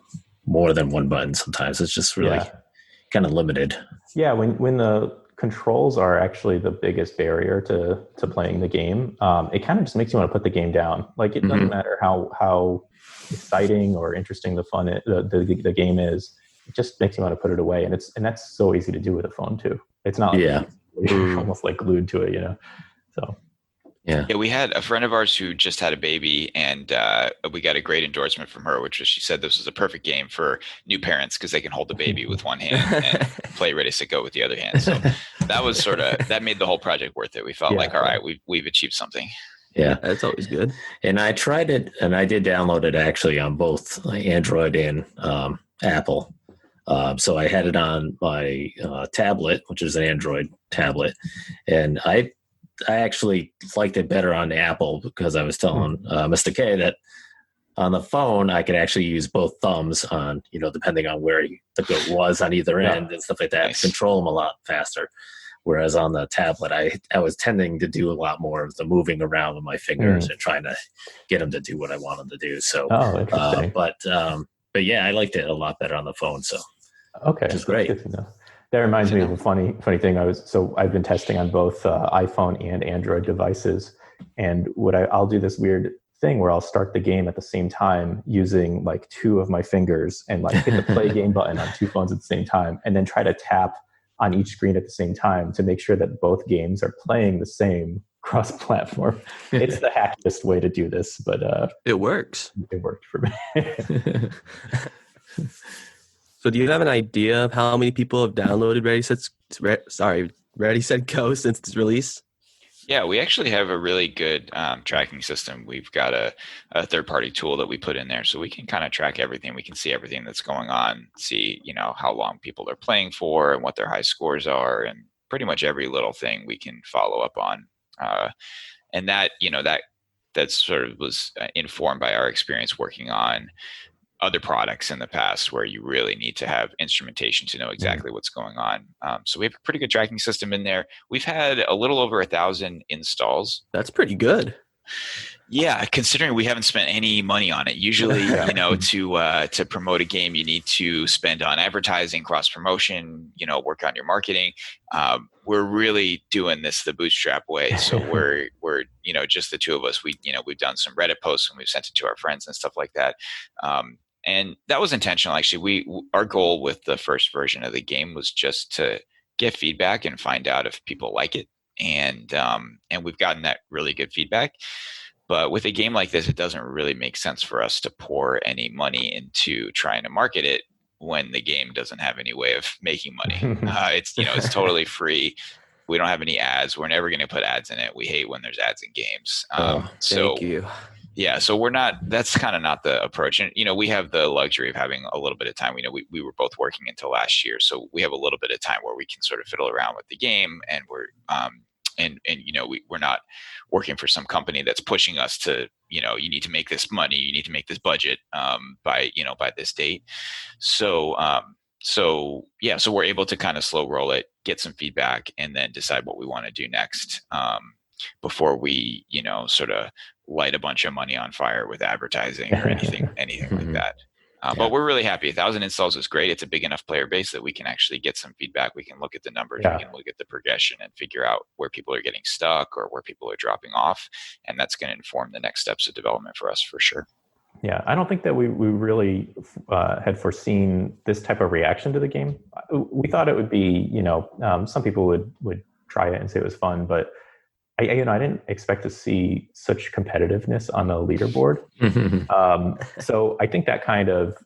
more than one button. Sometimes it's just really kind of limited. Yeah, when the controls are actually the biggest barrier to playing the game, it kind of just makes you want to put the game down. Like it doesn't matter how exciting or interesting the game is, it just makes you want to put it away, and that's so easy to do with a phone too. It's not like you're almost like glued to it, so. Yeah, we had a friend of ours who just had a baby, and we got a great endorsement from her, which was she said this was a perfect game for new parents because they can hold the baby with one hand and play Ready, Set, Go with the other hand. So that was that made the whole project worth it. We felt like, all right, we've achieved something. Yeah, that's always good. And I tried it, and I did download it actually on both Android and Apple. So I had it on my tablet, which is an Android tablet, and I actually liked it better on the Apple because I was telling Mr. K that on the phone I could actually use both thumbs on, depending on where the goat was on either end and stuff like that, control them a lot faster. Whereas on the tablet, I was tending to do a lot more of the moving around with my fingers and trying to get them to do what I want them to do. So, interesting. But yeah, I liked it a lot better on the phone. So, which is great. That reminds me of a funny thing. I've been testing on both iPhone and Android devices, and I'll do this weird thing where I'll start the game at the same time using like two of my fingers and like hit the play game button on two phones at the same time, and then try to tap on each screen at the same time to make sure that both games are playing the same cross-platform. It's the hackiest way to do this, but it works. It worked for me. So do you have an idea of how many people have downloaded Ready, Set, Go since its release? Yeah, we actually have a really good tracking system. We've got a third-party tool that we put in there, so we can kind of track everything. We can see everything that's going on, see how long people are playing for and what their high scores are, and pretty much every little thing we can follow up on. And that that sort of was informed by our experience working on other products in the past where you really need to have instrumentation to know exactly what's going on. So we have a pretty good tracking system in there. We've had a little over 1,000 installs. That's pretty good. Yeah, considering we haven't spent any money on it. Usually, to promote a game, you need to spend on advertising, cross promotion, work on your marketing. We're really doing this the bootstrap way. So we're just the two of us. We've done some Reddit posts and we've sent it to our friends and stuff like that. And that was intentional. Actually, our goal with the first version of the game was just to get feedback and find out if people like it. And we've gotten that really good feedback. But with a game like this, it doesn't really make sense for us to pour any money into trying to market it when the game doesn't have any way of making money. It's totally free. We don't have any ads. We're never going to put ads in it. We hate when there's ads in games. Thank you. Yeah, so that's kind of not the approach. And, we have the luxury of having a little bit of time. We were both working until last year. So we have a little bit of time where we can sort of fiddle around with the game, and we're not working for some company that's pushing us to, you need to make this money, you need to make this budget by this date. So we're able to kind of slow roll it, get some feedback, and then decide what we want to do next before we, sort of light a bunch of money on fire with advertising or anything like that. But we're really happy. 1,000 installs is great. It's a big enough player base that we can actually get some feedback. We can look at the numbers, we can look at the progression and figure out where people are getting stuck or where people are dropping off. And that's going to inform the next steps of development for us for sure. Yeah, I don't think that we really had foreseen this type of reaction to the game. We thought it would be, some people would try it and say it was fun, but I didn't expect to see such competitiveness on the leaderboard. So I think that kind of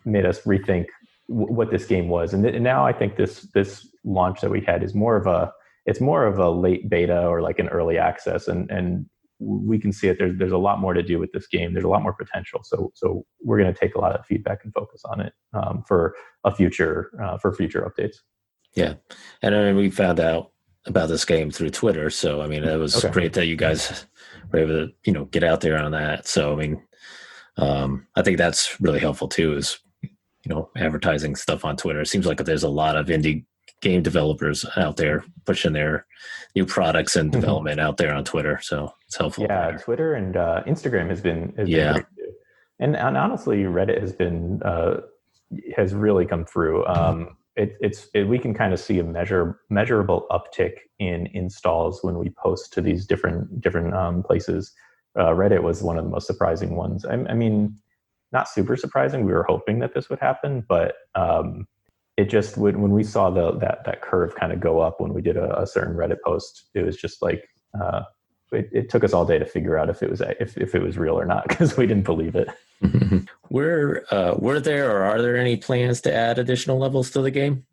made us rethink what this game was. And now I think this launch that we had is more of a late beta or like an early access, and we can see it. There's a lot more to do with this game. There's a lot more potential. So we're going to take a lot of feedback and focus on it for future updates. Yeah, and I mean, we found out about this game through Twitter. So I mean, it was great that you guys were able to get out there on that. So I mean, I think that's really helpful too. Is advertising stuff on Twitter. It seems like there's a lot of indie game developers out there pushing their new products and development out there on Twitter. So it's helpful. Yeah, there. Twitter and Instagram has been great too. And honestly, Reddit has really come through. We can kind of see a measurable uptick in installs when we post to these different places. Reddit was one of the most surprising ones. I mean, not super surprising. We were hoping that this would happen, but it just when we saw that curve kind of go up when we did a certain Reddit post, it was just like it took us all day to figure out if it was real or not, because we didn't believe it. Were there or are there any plans to add additional levels to the game?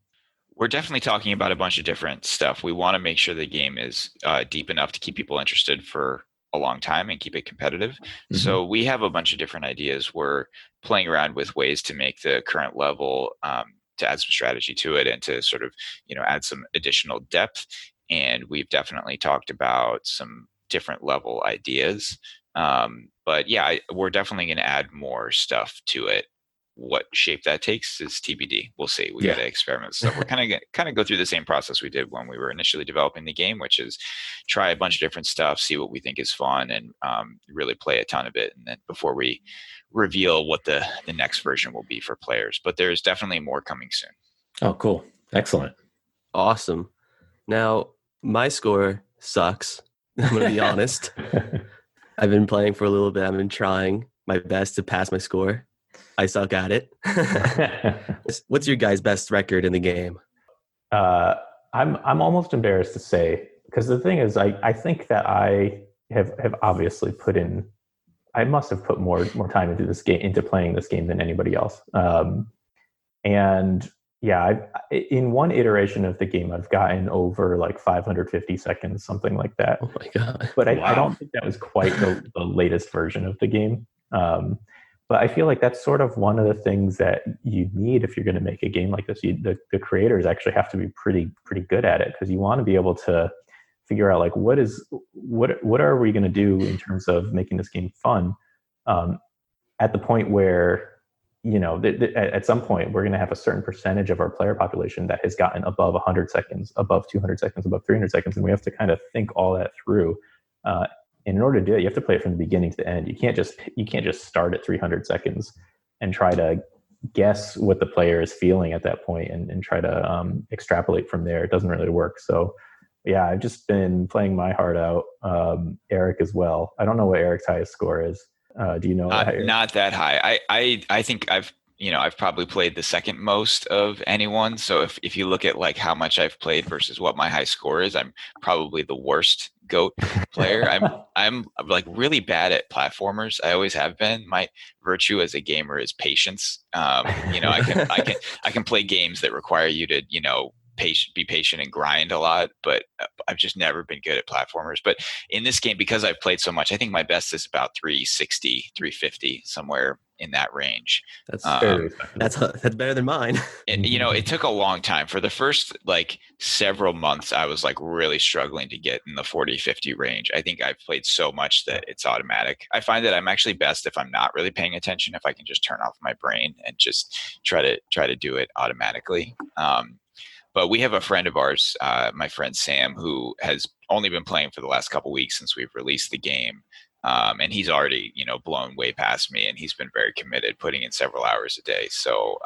We're definitely talking about a bunch of different stuff. We want to make sure the game is deep enough to keep people interested for a long time and keep it competitive. Mm-hmm. So we have a bunch of different ideas. We're playing around with ways to make the current level, to add some strategy to it and to sort of, add some additional depth. And we've definitely talked about some different level ideas. But yeah, we're definitely going to add more stuff to it. What shape that takes is TBD. We'll see. We got to experiment. So we're kind of go through the same process we did when we were initially developing the game, which is try a bunch of different stuff, see what we think is fun, and really play a ton of it. And then before we reveal what the next version will be for players. But there's definitely more coming soon. Oh, cool. Excellent. Awesome. Now, my score sucks. I'm going to be honest. I've been playing for a little bit. I've been trying my best to pass my score. I suck at it. What's your guys' best record in the game? I'm almost embarrassed to say, because the thing is, I think that I have obviously I must have put more time into playing this game than anybody else. And yeah, in one iteration of the game, I've gotten over like 550 seconds, something like that. Oh my God. But I don't think that was quite the latest version of the game. But I feel like that's sort of one of the things that you need if you're going to make a game like this. The creators actually have to be pretty good at it, because you want to be able to figure out like what are we going to do in terms of making this game fun, at the point where at some point we're going to have a certain percentage of our player population that has gotten above 100 seconds, above 200 seconds, above 300 seconds, and we have to kind of think all that through. And in order to do it, you have to play it from the beginning to the end. You can't just start at 300 seconds and try to guess what the player is feeling at that point and try to extrapolate from there. It doesn't really work. So yeah, I've just been playing my heart out. Eric as well. I don't know what Eric's highest score is. Do you know? Not that high. I think I've probably played the second most of anyone. So if you look at like how much I've played versus what my high score is, I'm probably the worst GOAT player. I'm like really bad at platformers. I always have been. My virtue as a gamer is patience. I can play games that require you to, be patient and grind a lot, but I've just never been good at platformers. But in this game, because I've played so much, I think my best is about 360, 350, somewhere in that range. That's better than mine. And it took a long time. For the first like several months, I was like really struggling to get in the 40, 50 range. I think I've played so much that it's automatic. I find that I'm actually best if I'm not really paying attention, if I can just turn off my brain and just try to do it automatically. But we have a friend of ours, my friend Sam, who has only been playing for the last couple of weeks since we've released the game. And he's already, blown way past me, and he's been very committed, putting in several hours a day. So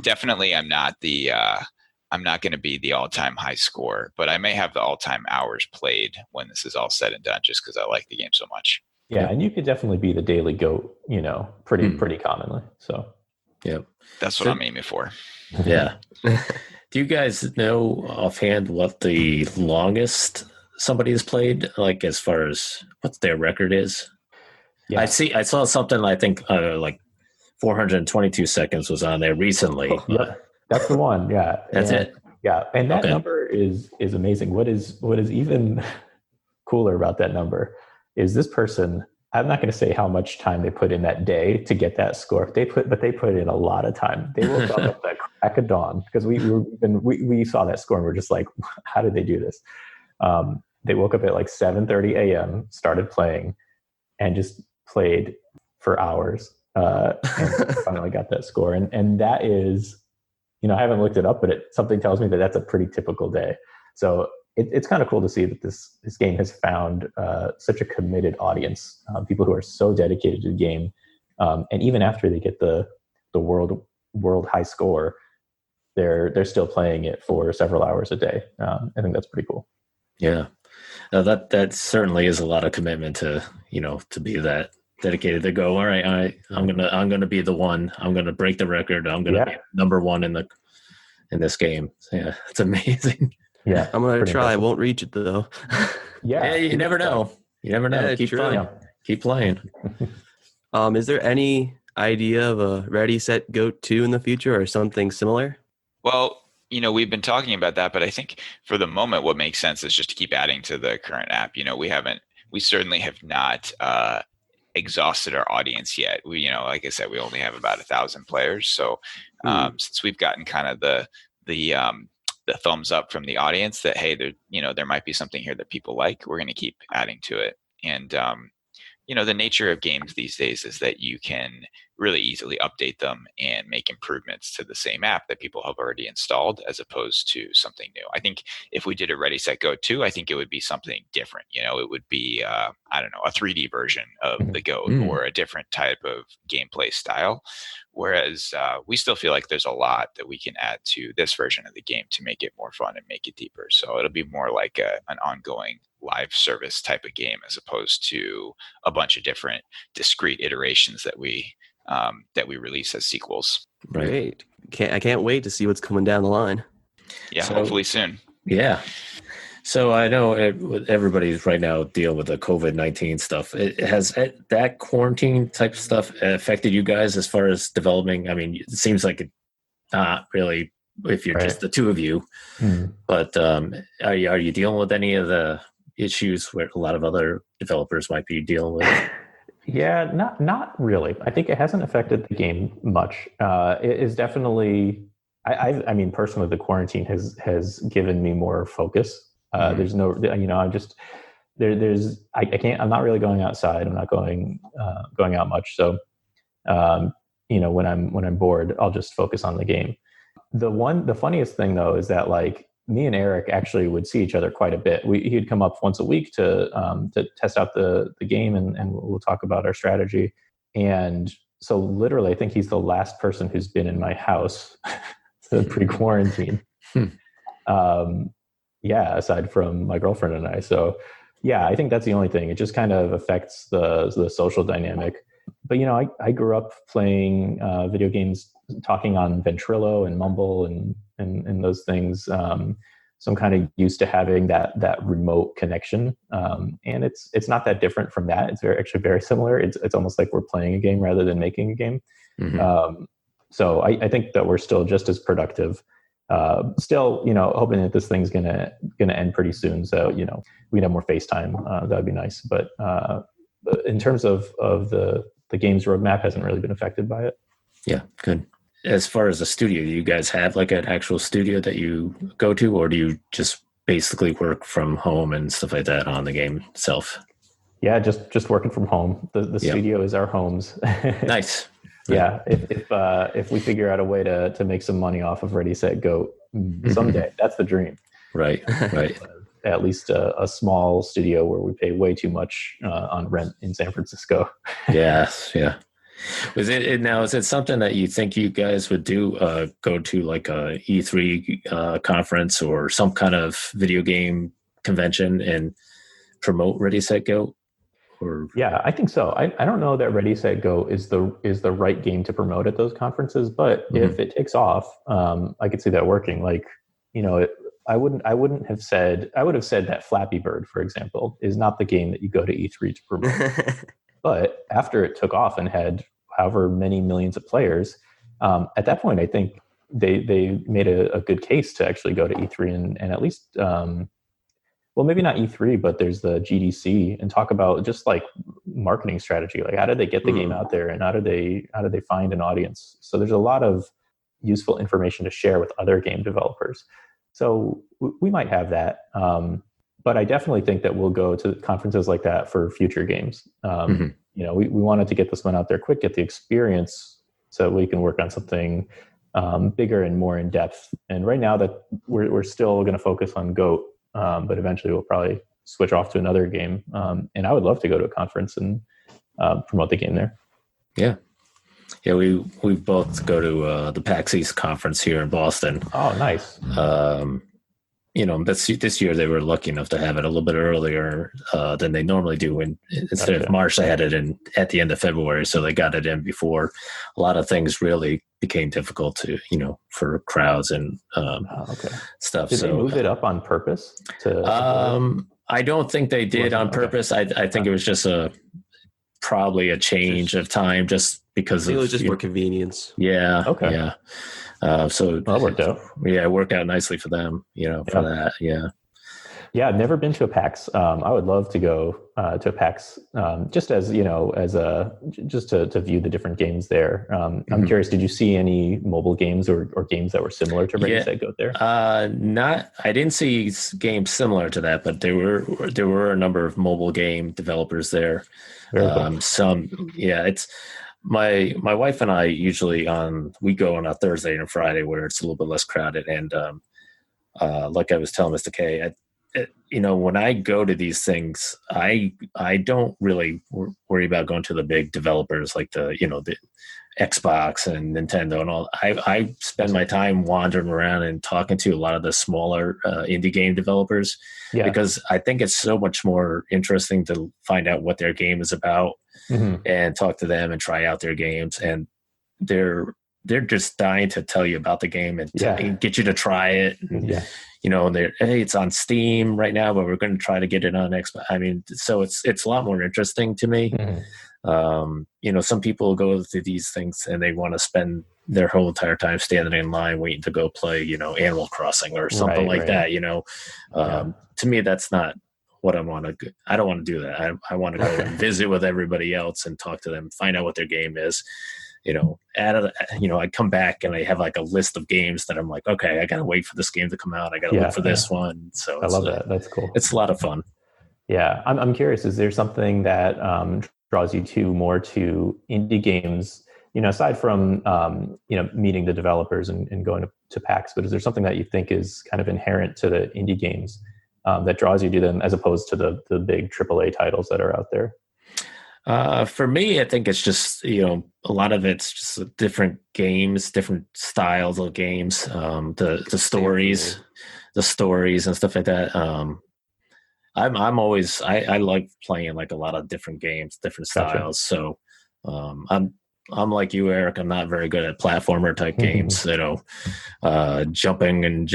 definitely I'm not going to be the all-time high score, but I may have the all-time hours played when this is all said and done, just because I like the game so much. Yeah, and you could definitely be the daily GOAT, pretty commonly. So yeah, that's what I'm aiming for. Yeah. Do you guys know offhand what the longest somebody has played, like as far as what their record is? Yeah. I saw something, I think like 422 seconds was on there recently. Yep, that's the one. Yeah, That's it. Yeah, and that Okay. number is amazing. What is even cooler about that number is this person. I'm not going to say how much time they put in that day to get that score. But they put in a lot of time. They woke up at the crack of dawn because we saw that score and we're just like, how did they do this? They woke up at like 7:30 a.m., started playing, and just played for hours. And finally got that score. And that is, I haven't looked it up, but something tells me that that's a pretty typical day. So it's kind of cool to see that this game has found such a committed audience, people who are so dedicated to the game, and even after they get the world high score, they're still playing it for several hours a day. I think that's pretty cool. Yeah, that certainly is a lot of commitment to be that dedicated to go. All right, I'm gonna be the one. I'm gonna break the record. I'm gonna be number one in this game. So, yeah, it's amazing. Yeah, I'm gonna try. Impressive. I won't reach it though. Yeah, you never know. You never know. Yeah, Keep true. playing. Keep playing. Is there any idea of a Ready, Set, Go 2 in the future or something similar? Well, we've been talking about that, but I think for the moment, what makes sense is just to keep adding to the current app. We certainly have not exhausted our audience yet. Like I said, we only have about 1,000 players. So since we've gotten kind of the thumbs up from the audience that, hey, there might be something here that people like, we're going to keep adding to it. And the nature of games these days is that you can really easily update them and make improvements to the same app that people have already installed, as opposed to something new. I think if we did a Ready, Set, Go 2, I think it would be something different. It would be, a 3D version of the Goat or a different type of gameplay style. Whereas we still feel like there's a lot that we can add to this version of the game to make it more fun and make it deeper. So it'll be more like an ongoing live service type of game, as opposed to a bunch of different discrete iterations that we release as sequels. Great. I can't wait to see what's coming down the line. Yeah, hopefully soon. Yeah. So I know everybody's right now dealing with the COVID-19 stuff. Has that quarantine type stuff affected you guys as far as developing? I mean, it seems like it not really if you're just the two of you. But are you dealing with any of the issues where a lot of other developers might be dealing with? Yeah, not really. I think it hasn't affected the game much. It is definitely. I mean, personally, the quarantine has given me more focus. There's no, I'm just there's I can't. I'm not really going outside. I'm not going out much. So, when I'm bored, I'll just focus on the game. The funniest thing though is that like me and Eric actually would see each other quite a bit. He'd come up once a week to test out the game and we'll talk about our strategy. And so literally, I think he's the last person who's been in my house pre-quarantine. Aside from my girlfriend and I. So yeah, I think that's the only thing. It just kind of affects the social dynamic. But I grew up playing video games, talking on Ventrilo and Mumble and those things. So I'm kind of used to having that remote connection. And it's not that different from that. It's actually very similar. It's almost like we're playing a game rather than making a game. So I think that we're still just as productive. Still, hoping that this thing's gonna end pretty soon. So we'd have more FaceTime. That'd be nice. But in terms of the game's roadmap, hasn't really been affected by it. Yeah, good. As far as the studio, do you guys have like an actual studio that you go to, or do you just basically work from home and stuff like that on the game itself? Yeah, just working from home. The studio is our homes. Nice. Yeah, if we figure out a way to make some money off of Ready, Set, Go someday, that's the dream. Right. At least a small studio where we pay way too much on rent in San Francisco. Yes, yeah. Is it something that you think you guys would do? Go to like a E3 conference or some kind of video game convention and promote Ready, Set, Go? Or yeah, I think so. I don't know that Ready, Set, Go is the right game to promote at those conferences, but if it takes off, I could see that working. Like, I would have said that Flappy Bird, for example, is not the game that you go to E3 to promote. But after it took off and had however many millions of players. At that point, I think they made a good case to actually go to E3 and at least, well, maybe not E3, but there's the GDC, and talk about just like marketing strategy. Like, how did they get the game out there, and how do they find an audience? So there's a lot of useful information to share with other game developers. So we might have that. But I definitely think that we'll go to conferences like that for future games. You know, we wanted to get this one out there quick, get the experience, so we can work on something bigger and more in depth. And right now that we're still going to focus on GOAT, but eventually we'll probably switch off to another game. And I would love to go to a conference and promote the game there. Yeah. Yeah, we both go to the PAX East conference here in Boston. Oh, nice. You know, this year they were lucky enough to have it a little bit earlier than they normally do. And instead of March, they had it in at the end of February, so they got it in before a lot of things really became difficult to, you know, for crowds and stuff. Did they move it up on purpose? I don't think they did on purpose. I think it was just probably a change of time, just because it was just more convenience. Yeah. Okay. Yeah. So that worked out. Yeah, it worked out nicely for them, you know, for that. Yeah. Yeah, I've never been to a PAX. I would love to go to a PAX, just as, you know, just to view the different games there. I'm curious, did you see any mobile games or games that were similar to Ready Set Go there? I didn't see games similar to that, but there were a number of mobile game developers there. Very cool. It's my wife and I usually we go on a Thursday and a Friday where it's a little bit less crowded. And like I was telling Mr. K, you know, when I go to these things, I don't really worry about going to the big developers like the Xbox and Nintendo and all. I spend my time wandering around and talking to a lot of the smaller indie game developers, because I think it's so much more interesting to find out what their game is about and talk to them and try out their games. And they're just dying to tell you about the game and get you to try it. And, you know, hey, it's on Steam right now, but we're going to try to get it on Xbox. I mean, so it's a lot more interesting to me. You know, some people go to these things and they want to spend their whole entire time standing in line waiting to go play, you know, Animal Crossing or something like that. You know, to me, that's not what I want to. I don't want to do that. I want to go and visit with everybody else and talk to them, find out what their game is. You know, I come back and I have like a list of games that I'm like, okay, I got to wait for this game to come out. I got to look for this one. So I love that. That's cool. It's a lot of fun. Yeah. I'm curious, is there something that draws you more to indie games, you know, aside from, you know, meeting the developers and going to PAX, but is there something that you think is kind of inherent to the indie games that draws you to them as opposed to the big AAA titles that are out there? For me, I think it's just, you know, a lot of it's just different games, different styles of games, the stories and stuff like that. I'm always, I like playing like a lot of different games, different styles. Gotcha. So, I'm like you, Eric. I'm not very good at platformer type games, you know, jumping and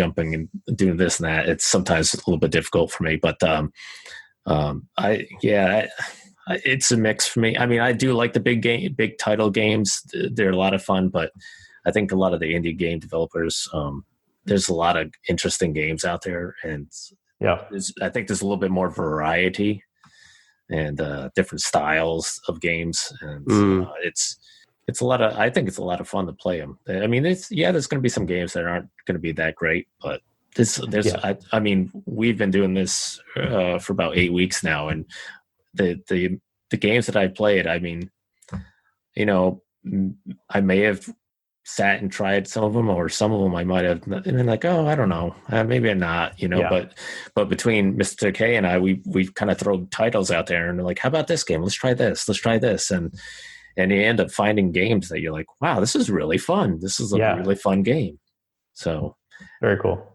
doing this and that. It's sometimes a little bit difficult for me, but, it's a mix for me. I mean, I do like the big title games. They're a lot of fun, but I think a lot of the indie game developers, there's a lot of interesting games out there, and I think there's a little bit more variety and different styles of games, and it's a lot of. I think it's a lot of fun to play them. I mean, there's going to be some games that aren't going to be that great, but I mean, we've been doing this for about 8 weeks now, and the games that I played, I mean, you know, I may have sat and tried some of them, or some of them I might have been like, oh, I don't know, maybe I'm not, you know, but between Mr. K and I, we kind of throw titles out there and like, how about this game? Let's try this. And you end up finding games that you're like, wow, this is really fun. This is a really fun game. So very cool.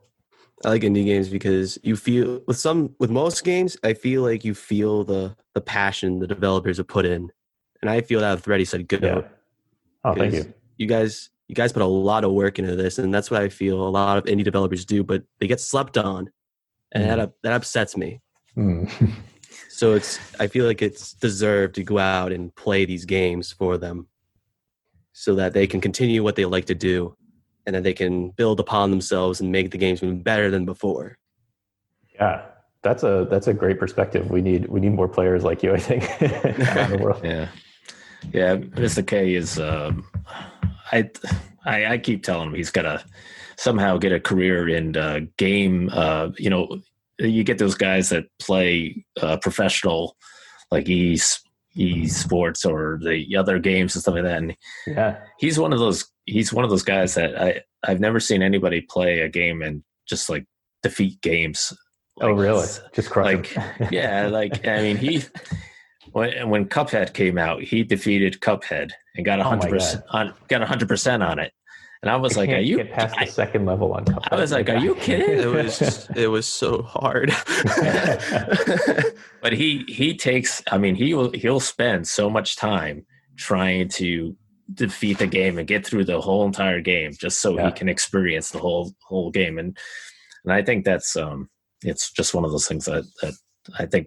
I like indie games because you feel with most games, I feel like you feel the passion the developers have put in, and I feel that with Ready Set Go. Yeah. Oh, thank you. You guys put a lot of work into this, and that's what I feel a lot of indie developers do, but they get slept on, and that upsets me. So I feel like it's deserved to go out and play these games for them. so that they can continue what they like to do, and that they can build upon themselves and make the games even better than before. Yeah, that's a great perspective. We need more players like you, I think, around the world. Yeah. Mr. K is. I keep telling him he's got to somehow get a career in game. You get those guys that play professional, like esports or the other games and stuff like that. And he's one of those guys that I've never seen anybody play a game and just like defeat games. Oh, really? Just crush them. I mean, when Cuphead came out, he defeated Cuphead and got 100% on it. And I was like, "Are you get past the second level on Cuphead?" I was like, "Are you kidding?" It was so hard. But he takes. I mean, he'll spend so much time trying to defeat the game and get through the whole entire game just so he can experience the whole game. And I think that's it's just one of those things that I think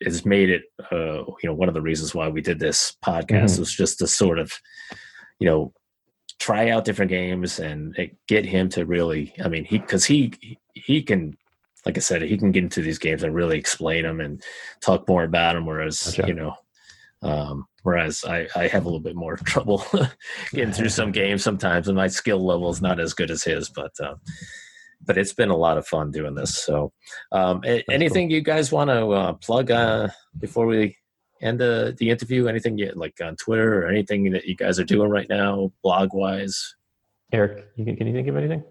has made it one of the reasons why we did this podcast was just to sort of try out different games and get him to really, I mean, because he can, like I said, he can get into these games and really explain them and talk more about them. Whereas, whereas I have a little bit more trouble getting through some games sometimes, and my skill level is not as good as his, but it's been a lot of fun doing this. So anything you guys want to plug before we end the interview? Anything like on Twitter or anything that you guys are doing right now, blog wise? Eric, can you think of anything?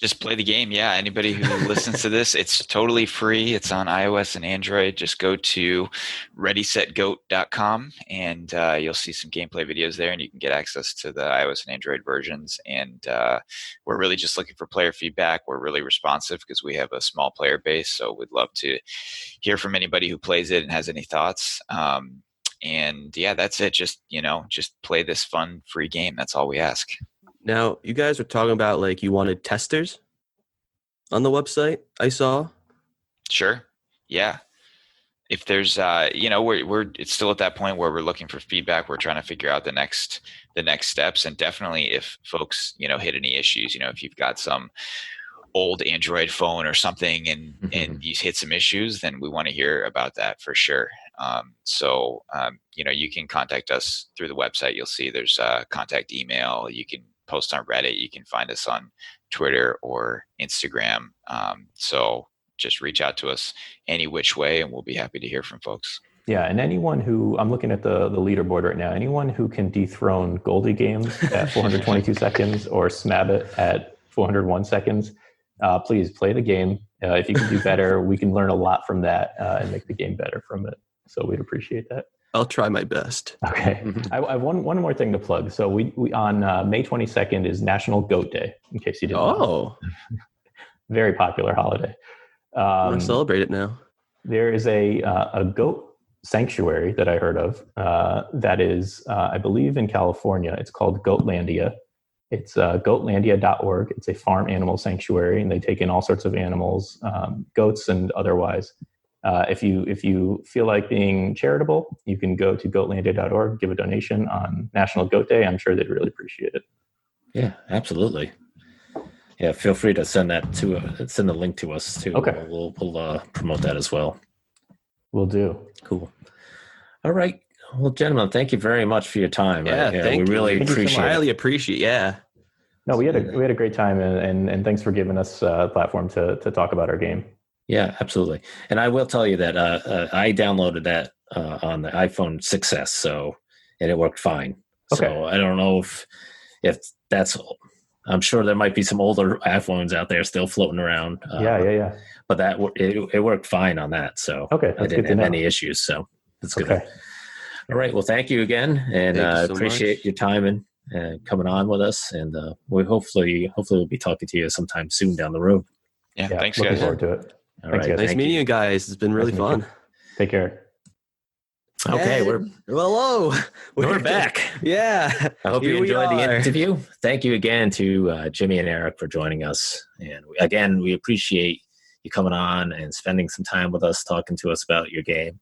Just play the game. Yeah. Anybody who listens to this, it's totally free. It's on iOS and Android. Just go to readysetgoat.com and you'll see some gameplay videos there, and you can get access to the iOS and Android versions. And we're really just looking for player feedback. We're really responsive because we have a small player base. So we'd love to hear from anybody who plays it and has any thoughts. And yeah, that's it. Just play this fun, free game. That's all we ask. Now, you guys were talking about like you wanted testers on the website, I saw. Sure. Yeah. If there's, it's still at that point where we're looking for feedback. We're trying to figure out the next steps. And definitely if folks, hit any issues, if you've got some old Android phone or something and you hit some issues, then we want to hear about that for sure. You can contact us through the website. You'll see there's a contact email. You can post on Reddit. You can find us on Twitter or Instagram. So just reach out to us any which way, and we'll be happy to hear from folks. Yeah, and anyone who, I'm looking at the leaderboard right now, anyone who can dethrone Goldie Games at 422 seconds or Smabbit at 401 seconds, please play the game. If you can do better, we can learn a lot from that and make the game better from it. So we'd appreciate that. I'll try my best. Okay. I have one more thing to plug. So we on May 22nd is National Goat Day, in case you didn't know. Very popular holiday. I'm going to celebrate it now. There is a goat sanctuary that I heard of that is, I believe, in California. It's called Goatlandia. It's goatlandia.org. It's a farm animal sanctuary, and they take in all sorts of animals, goats and otherwise. If you feel like being charitable, you can go to goatlandia.org, give a donation on National Goat Day. I'm sure they'd really appreciate it. Yeah, absolutely. Yeah, feel free to send the link to us too. Okay. We'll promote that as well. Will do. Cool. All right. Well, gentlemen, thank you very much for your time. Yeah, we really appreciate it. Highly appreciate. Yeah. No, we had a great time, and thanks for giving us a platform to talk about our game. Yeah, absolutely. And I will tell you that I downloaded that on the iPhone 6S, and it worked fine. Okay. So I don't know if that's. I'm sure there might be some older iPhones out there still floating around. Yeah. But it worked fine on that. So okay, I didn't have any issues. So that's good. Okay. All right. Well, thank you again, and I appreciate much. your time and coming on with us. And we hopefully we'll be talking to you sometime soon down the road. Yeah. Thanks, looking guys. forward to it. All Thanks, right. guys. Nice meeting you guys. It's been really fun. Take care. Okay, hello. We're back. Yeah. I hope you enjoyed the interview. Thank you again to Jimmie and Eric for joining us. And again, we appreciate you coming on and spending some time with us, talking to us about your game.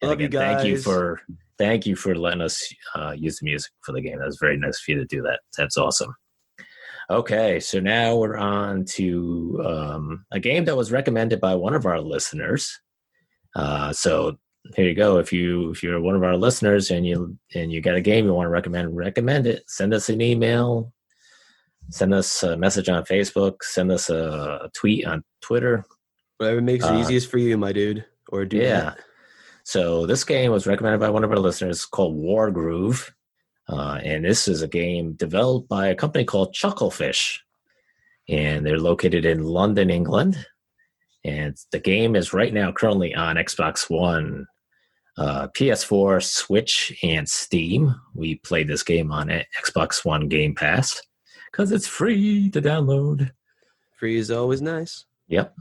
And Love you again, guys. thank you for letting us use the music for the game. That was very nice for you to do that. That's awesome. Okay, so now we're on to a game that was recommended by one of our listeners. So here you go. If you're one of our listeners and you got a game you want to recommend it. Send us an email. Send us a message on Facebook. Send us a tweet on Twitter. Whatever makes it easiest for you, my dude. Or do that. So this game was recommended by one of our listeners called Wargroove. And this is a game developed by a company called Chucklefish. And they're located in London, England. And the game is right now currently on Xbox One, PS4, Switch, and Steam. We played this game on Xbox One Game Pass because it's free to download. Free is always nice. Yep.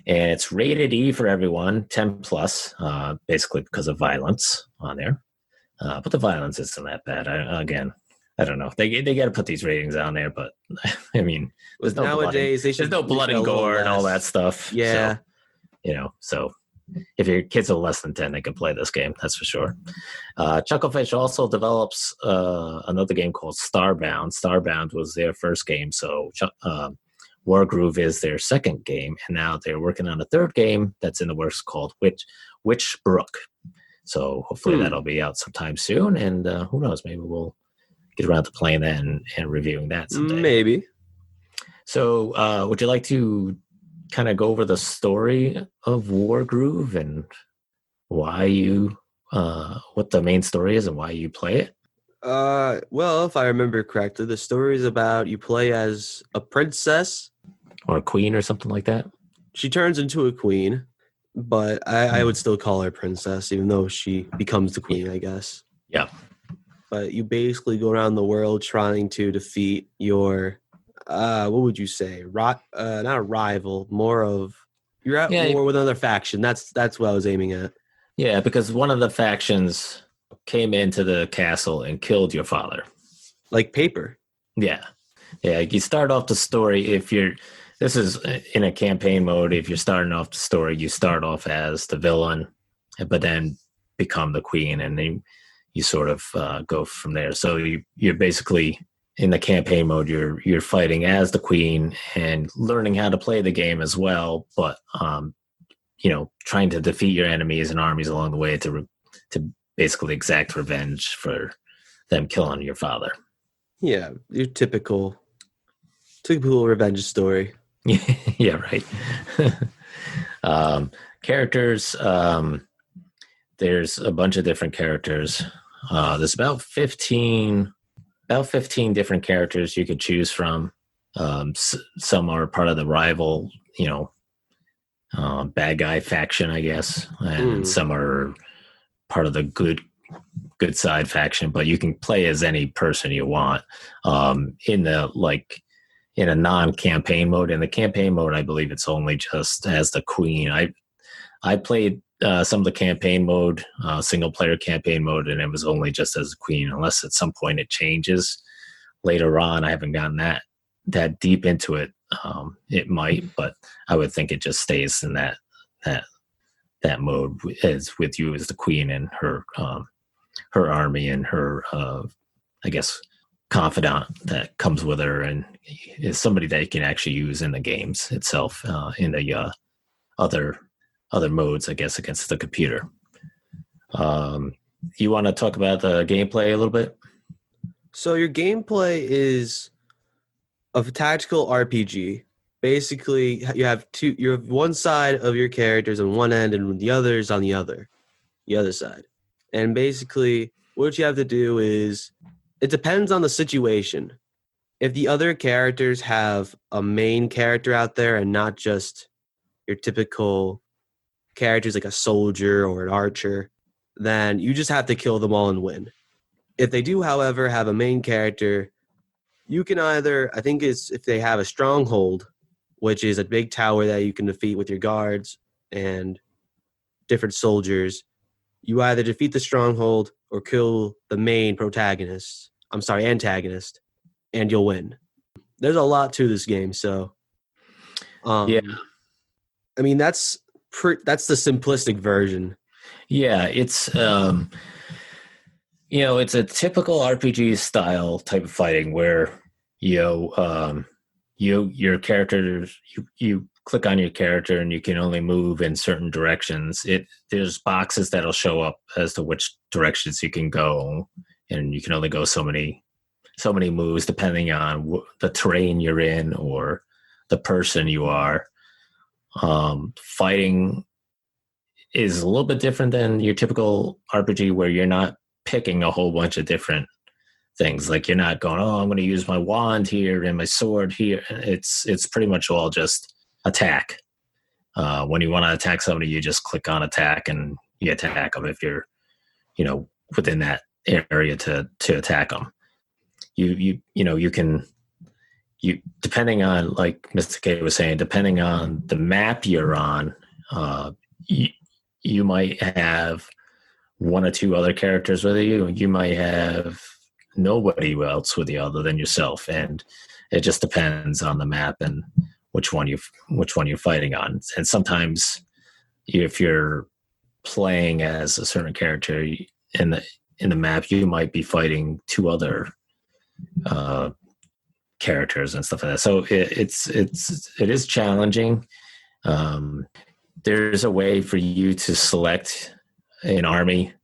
And it's rated E for everyone, 10 plus, basically because of violence on there. But the violence isn't that bad. I don't know. They got to put these ratings on there, but I mean, there's no nowadays there's no blood and gore and all that stuff. Yeah. So if your kids are less than 10, they can play this game. That's for sure. Chucklefish also develops another game called Starbound. Starbound was their first game. So Wargroove is their second game. And now they're working on a third game that's in the works called Witchbrook. So hopefully that'll be out sometime soon. And who knows, maybe we'll get around to playing that and reviewing that someday. Maybe. So would you like to kind of go over the story of Wargroove and why what the main story is and why you play it? Well, if I remember correctly, the story is about you play as a princess. Or a queen or something like that? She turns into a queen, but I would still call her princess, even though she becomes the queen, I guess. Yeah. But you basically go around the world trying to defeat your, what would you say? Not a rival, more of, you're at war with another faction. That's what I was aiming at. Yeah, because one of the factions came into the castle and killed your father. Like paper. Yeah. Yeah, you start off the story, this is in a campaign mode, if you're starting off the story, you start off as the villain, but then become the queen, and then you sort of go from there. So you're basically in the campaign mode, you're fighting as the queen and learning how to play the game as well, but trying to defeat your enemies and armies along the way to basically exact revenge for them killing your father. Yeah, your typical revenge story. Yeah, right. Characters, there's a bunch of different characters. There's about 15 different characters you could choose from. Some are part of the rival, bad guy faction, I guess, and some are part of the good side faction. But you can play as any person you want. In a non-campaign mode. In the campaign mode, I believe it's only just as the queen. I played some of the campaign mode, single-player campaign mode, and it was only just as the queen, unless at some point it changes later on. I haven't gotten that deep into it. It might, but I would think it just stays in that mode as with you as the queen and her army and her, I guess, confidant that comes with her and is somebody that you can actually use in the games itself, in the other modes, I guess, against the computer. You want to talk about the gameplay a little bit? So your gameplay is of a tactical RPG. Basically, you have one side of your characters on one end and the others on the other side. And basically, what you have to do is, it depends on the situation. If the other characters have a main character out there and not just your typical characters like a soldier or an archer, then you just have to kill them all and win. If they do, however, have a main character, you can either, I think it's if they have a stronghold, which is a big tower that you can defeat with your guards and different soldiers, you either defeat the stronghold or kill the main antagonist, and you'll win. There's a lot to this game, so yeah. I mean, that's the simplistic version. Yeah, it's it's a typical RPG style type of fighting where your character you click on your character and you can only move in certain directions. There's boxes that'll show up as to which directions you can go, and you can only go so many moves depending on the terrain you're in or the person you are. Fighting is a little bit different than your typical RPG where you're not picking a whole bunch of different things. Like you're not going, I'm going to use my wand here and my sword here. It's pretty much all just attack. When you want to attack somebody, you just click on attack and you attack them if you're, within that area to attack them. You can depending on, like Mr. K was saying, depending on the map you're on, you might have one or two other characters with you. You might have nobody else with you other than yourself, and it just depends on the map and which one you're fighting on. And sometimes, if you're playing as a certain character in the map, you might be fighting two other characters and stuff like that. So it is challenging. There's a way for you to select an army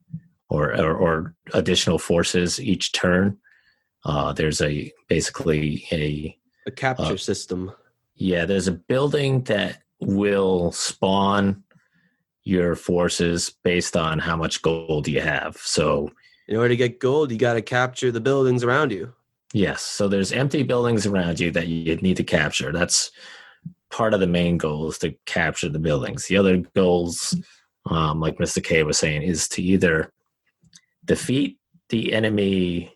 or additional forces each turn. There's basically a capture system. Yeah, there's a building that will spawn your forces based on how much gold you have. So in order to get gold, you got to capture the buildings around you. Yes, so there's empty buildings around you that you need to capture. That's part of the main goal, is to capture the buildings. The other goals, like Mr. K was saying, is to either defeat the enemy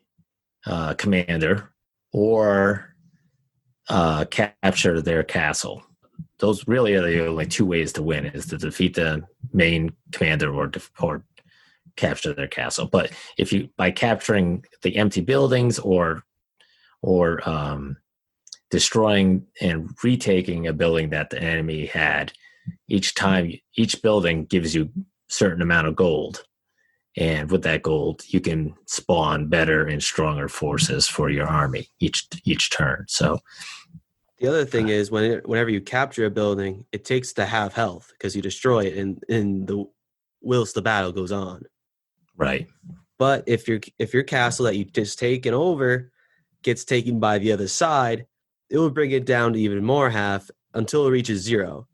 commander or capture their castle. Those really are the only two ways to win, is to defeat the main commander or capture their castle. But if you, by capturing the empty buildings or destroying and retaking a building that the enemy had, each time, each building gives you a certain amount of gold. And with that gold, you can spawn better and stronger forces for your army each turn. So the other thing is, whenever you capture a building, it takes to half health because you destroy it whilst the battle goes on. Right. But if your castle that you just taken over gets taken by the other side, it will bring it down to even more half until it reaches 0.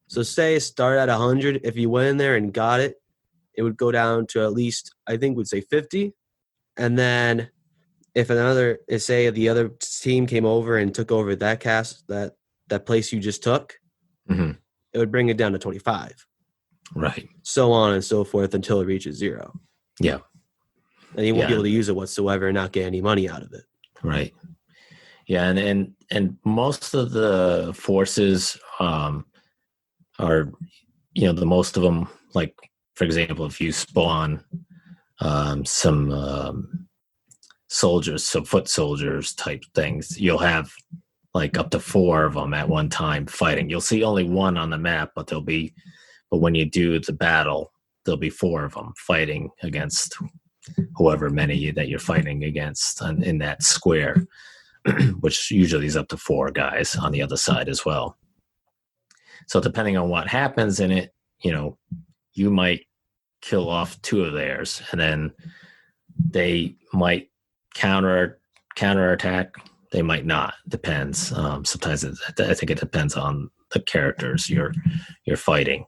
So say start at 100. If you went in there and got it, it would go down to at least, I think we'd say 50. And then if say the other team came over and took over that that place you just took, mm-hmm. It would bring it down to 25. Right. So on and so forth until it reaches 0. Yeah. And you won't be able to use it whatsoever and not get any money out of it. Right. Yeah, and most of the forces are, the most of them, like, for example, if you spawn some soldiers, some foot soldiers type things, you'll have like up to 4 of them at one time fighting. You'll see only one on the map, but when you do the battle, there'll be 4 of them fighting against however many that you're fighting against in that square, which usually is up to 4 guys on the other side as well. So depending on what happens in it, you might kill off 2 of theirs, and then they might counterattack. They might not. Depends. Sometimes I think it depends on the characters you're fighting.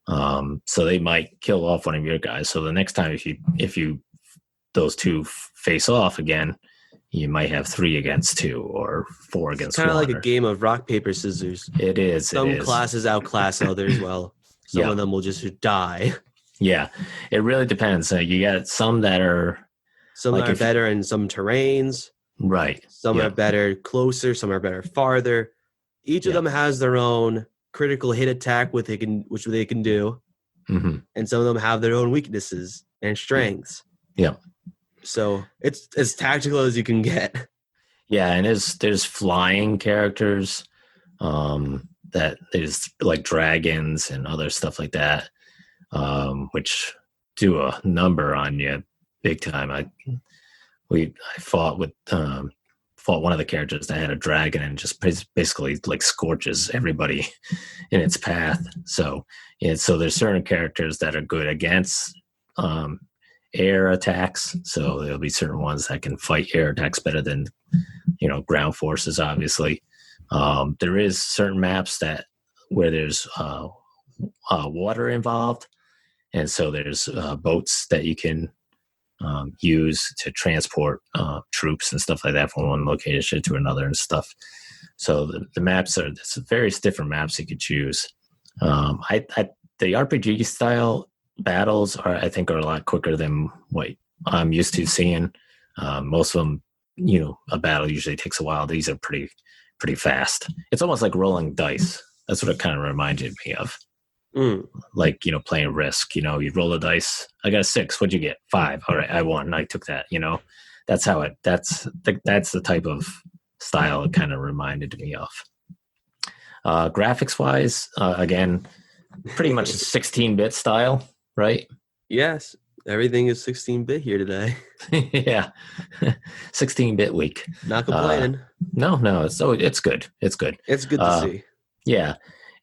So they might kill off one of your guys. So the next time, if you those 2 face off again, you might have 3 against 2 or 4 against 1. Kind of like a game of rock, paper, scissors. It is. Some classes outclass others. Well, some of them will just die. Yeah, it really depends. You got some that are better in some terrains. Right. Some are better closer. Some are better farther. Each of them has their own critical hit attack, which they can do, mm-hmm. and some of them have their own weaknesses and strengths. Yeah. So it's as tactical as you can get. Yeah, and there's flying characters, that there's like dragons and other stuff like that. which do a number on you big time. I fought one of the characters that had a dragon and just basically like scorches everybody in its path. So there's certain characters that are good against air attacks. So there'll be certain ones that can fight air attacks better than, ground forces, obviously. There is certain maps where there's water involved. And so there's boats that you can use to transport troops and stuff like that from one location to another and stuff. So the maps there's various different maps you could choose. The RPG style battles I think are a lot quicker than what I'm used to seeing. Most of them, a battle usually takes a while. These are pretty fast. It's almost like rolling dice. That's what it kind of reminded me of. Like, playing Risk, you roll a dice. I got a 6. What'd you get? 5. All right, I won. I took that, that's the type of style it kind of reminded me of. Graphics wise, again, pretty much 16-bit style, right? Yes. Everything is 16-bit here today. Yeah. 16-bit week. Not complaining. No, it's good. It's good. It's good to see. Yeah.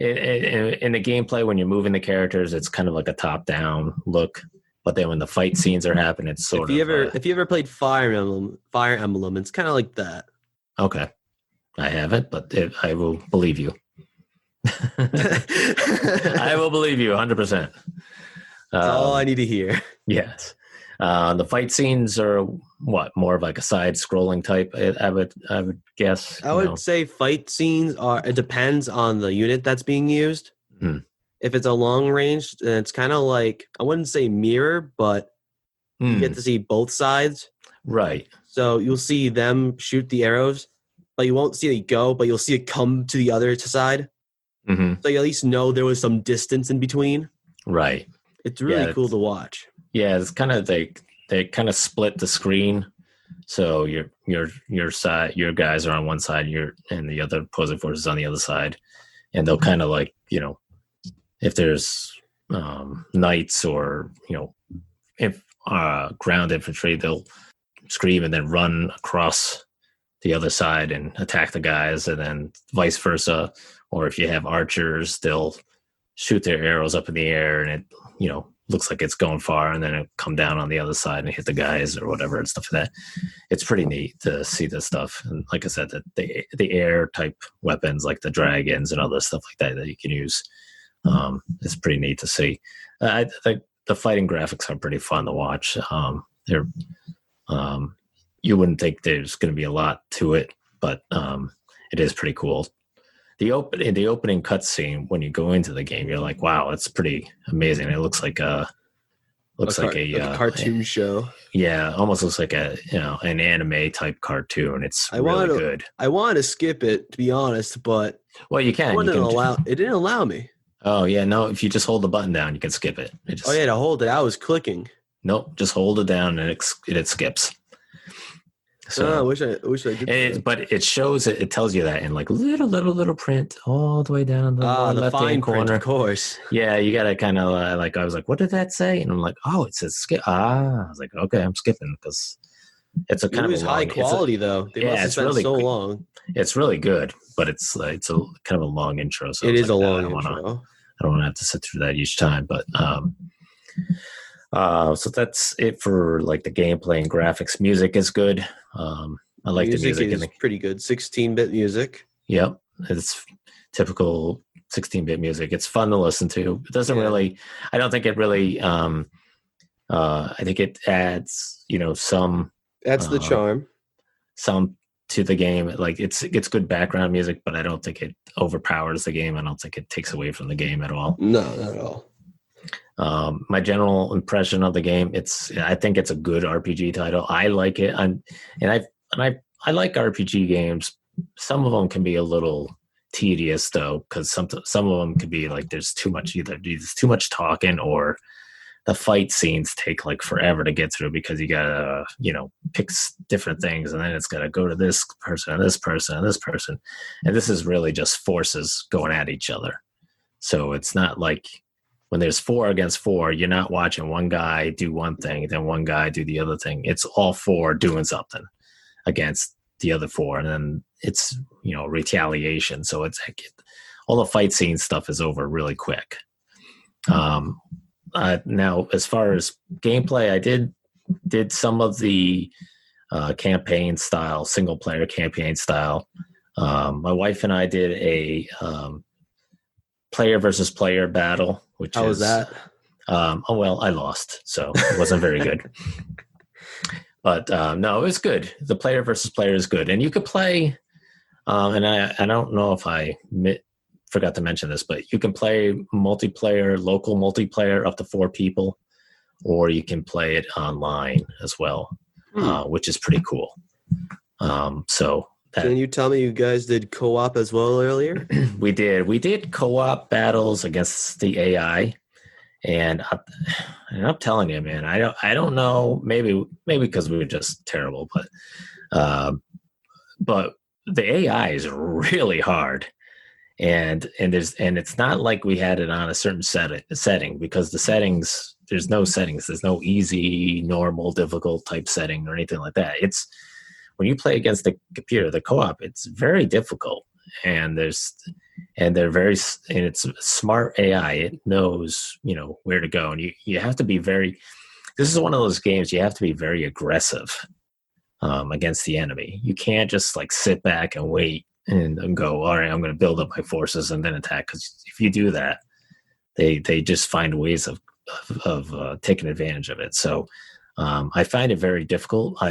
In the gameplay, when you're moving the characters, it's kind of like a top-down look. But then when the fight scenes are happening, it's sort of. If you ever played Fire Emblem, it's kind of like that. Okay, I haven't, but I will believe you. I will believe you 100%. That's all I need to hear. Yes. The fight scenes are more of like a side-scrolling type. I would guess. I would say fight scenes it depends on the unit that's being used. If it's a long range, then it's kind of like, I wouldn't say mirror, but you get to see both sides. Right. So you'll see them shoot the arrows, but you won't see it go, but you'll see it come to the other side. So you at least know there was some distance in between. Right. It's really cool to watch. Yeah, it's kind of they kind of split the screen, so your side, your guys are on one side, and the other opposing force is on the other side, and they'll kind of like if there's knights or if ground infantry, they'll scream and then run across the other side and attack the guys, and then vice versa. Or if you have archers, they'll shoot their arrows up in the air, and it looks like it's going far, and then it come down on the other side and hit the guys or whatever and stuff like that. It's pretty neat to see this stuff. And like I said, the air type weapons like the dragons and other stuff like that you can use. It's pretty neat to see. I think the fighting graphics are pretty fun to watch. They're you wouldn't think there's going to be a lot to it, but it is pretty cool. The opening cutscene when you go into the game, you're like, wow, it's pretty amazing. It looks like a cartoon show. Yeah, almost looks like an anime type cartoon. It's really good. I wanted to skip it, to be honest, but you can. It didn't allow me. Oh yeah, no. If you just hold the button down, you can skip it. To hold it, I was clicking. Nope, just hold it down and it skips. So I wish I did. But it shows it tells you that in like little print all the way down the left hand corner. Print, of course. Yeah, you gotta kind of I was like, what did that say? And I'm like, oh, it says skip. I was like, okay, I'm skipping because it's a kind of high quality though. It's really so long. It's really good, but it's a kind of a long intro. So it is a long intro. I don't want to have to sit through that each time, but so that's it for like the gameplay and graphics. Music is good. I like the music. Is pretty good. 16-bit music. Yep, it's typical 16-bit music. It's fun to listen to. It doesn't really. I don't think it really. I think it adds. Some. That's the charm. Some to the game. Like it's good background music, but I don't think it overpowers the game. I don't think it takes away from the game at all. No, not at all. My general impression of the game, I think it's a good RPG title. I like it. I like RPG games. Some of them can be a little tedious though, because some of them could be like there's too much talking, or the fight scenes take like forever to get through because you gotta pick different things, and then it's gotta go to this person and this person and this person, and this is really just forces going at each other. So it's not like when there's 4 against 4, you're not watching one guy do one thing, then one guy do the other thing. It's all 4 doing something against the other 4, and then it's, you know, retaliation. So it's like all the fight scene stuff is over really quick. Now, as far as gameplay, I did some of the campaign style, single player campaign style. My wife and I did a player versus player battle, which How was that? Well, I lost, so it wasn't very good. But no, it was good. The player versus player is good, and you could play. And I don't know if I forgot to mention this, but you can play multiplayer, local multiplayer, up to 4 people, or you can play it online as well, which is pretty cool. Can you tell me you guys did co-op as well earlier? We did co-op battles against the AI, and I'm telling you, man, I don't know, maybe because we were just terrible, but the AI is really hard, and it's not like we had it on a certain setting, because the settings, there's no settings, there's no easy, normal, difficult type setting or anything like that. It's when you play against the computer, the co-op, it's very difficult, and it's smart AI. It knows, you know, where to go, and you have to be this is one of those games you have to be very aggressive against the enemy. You can't just like sit back and wait and go, all right, I'm going to build up my forces and then attack. Because if you do that, they just find ways of taking advantage of it. So I find it very difficult.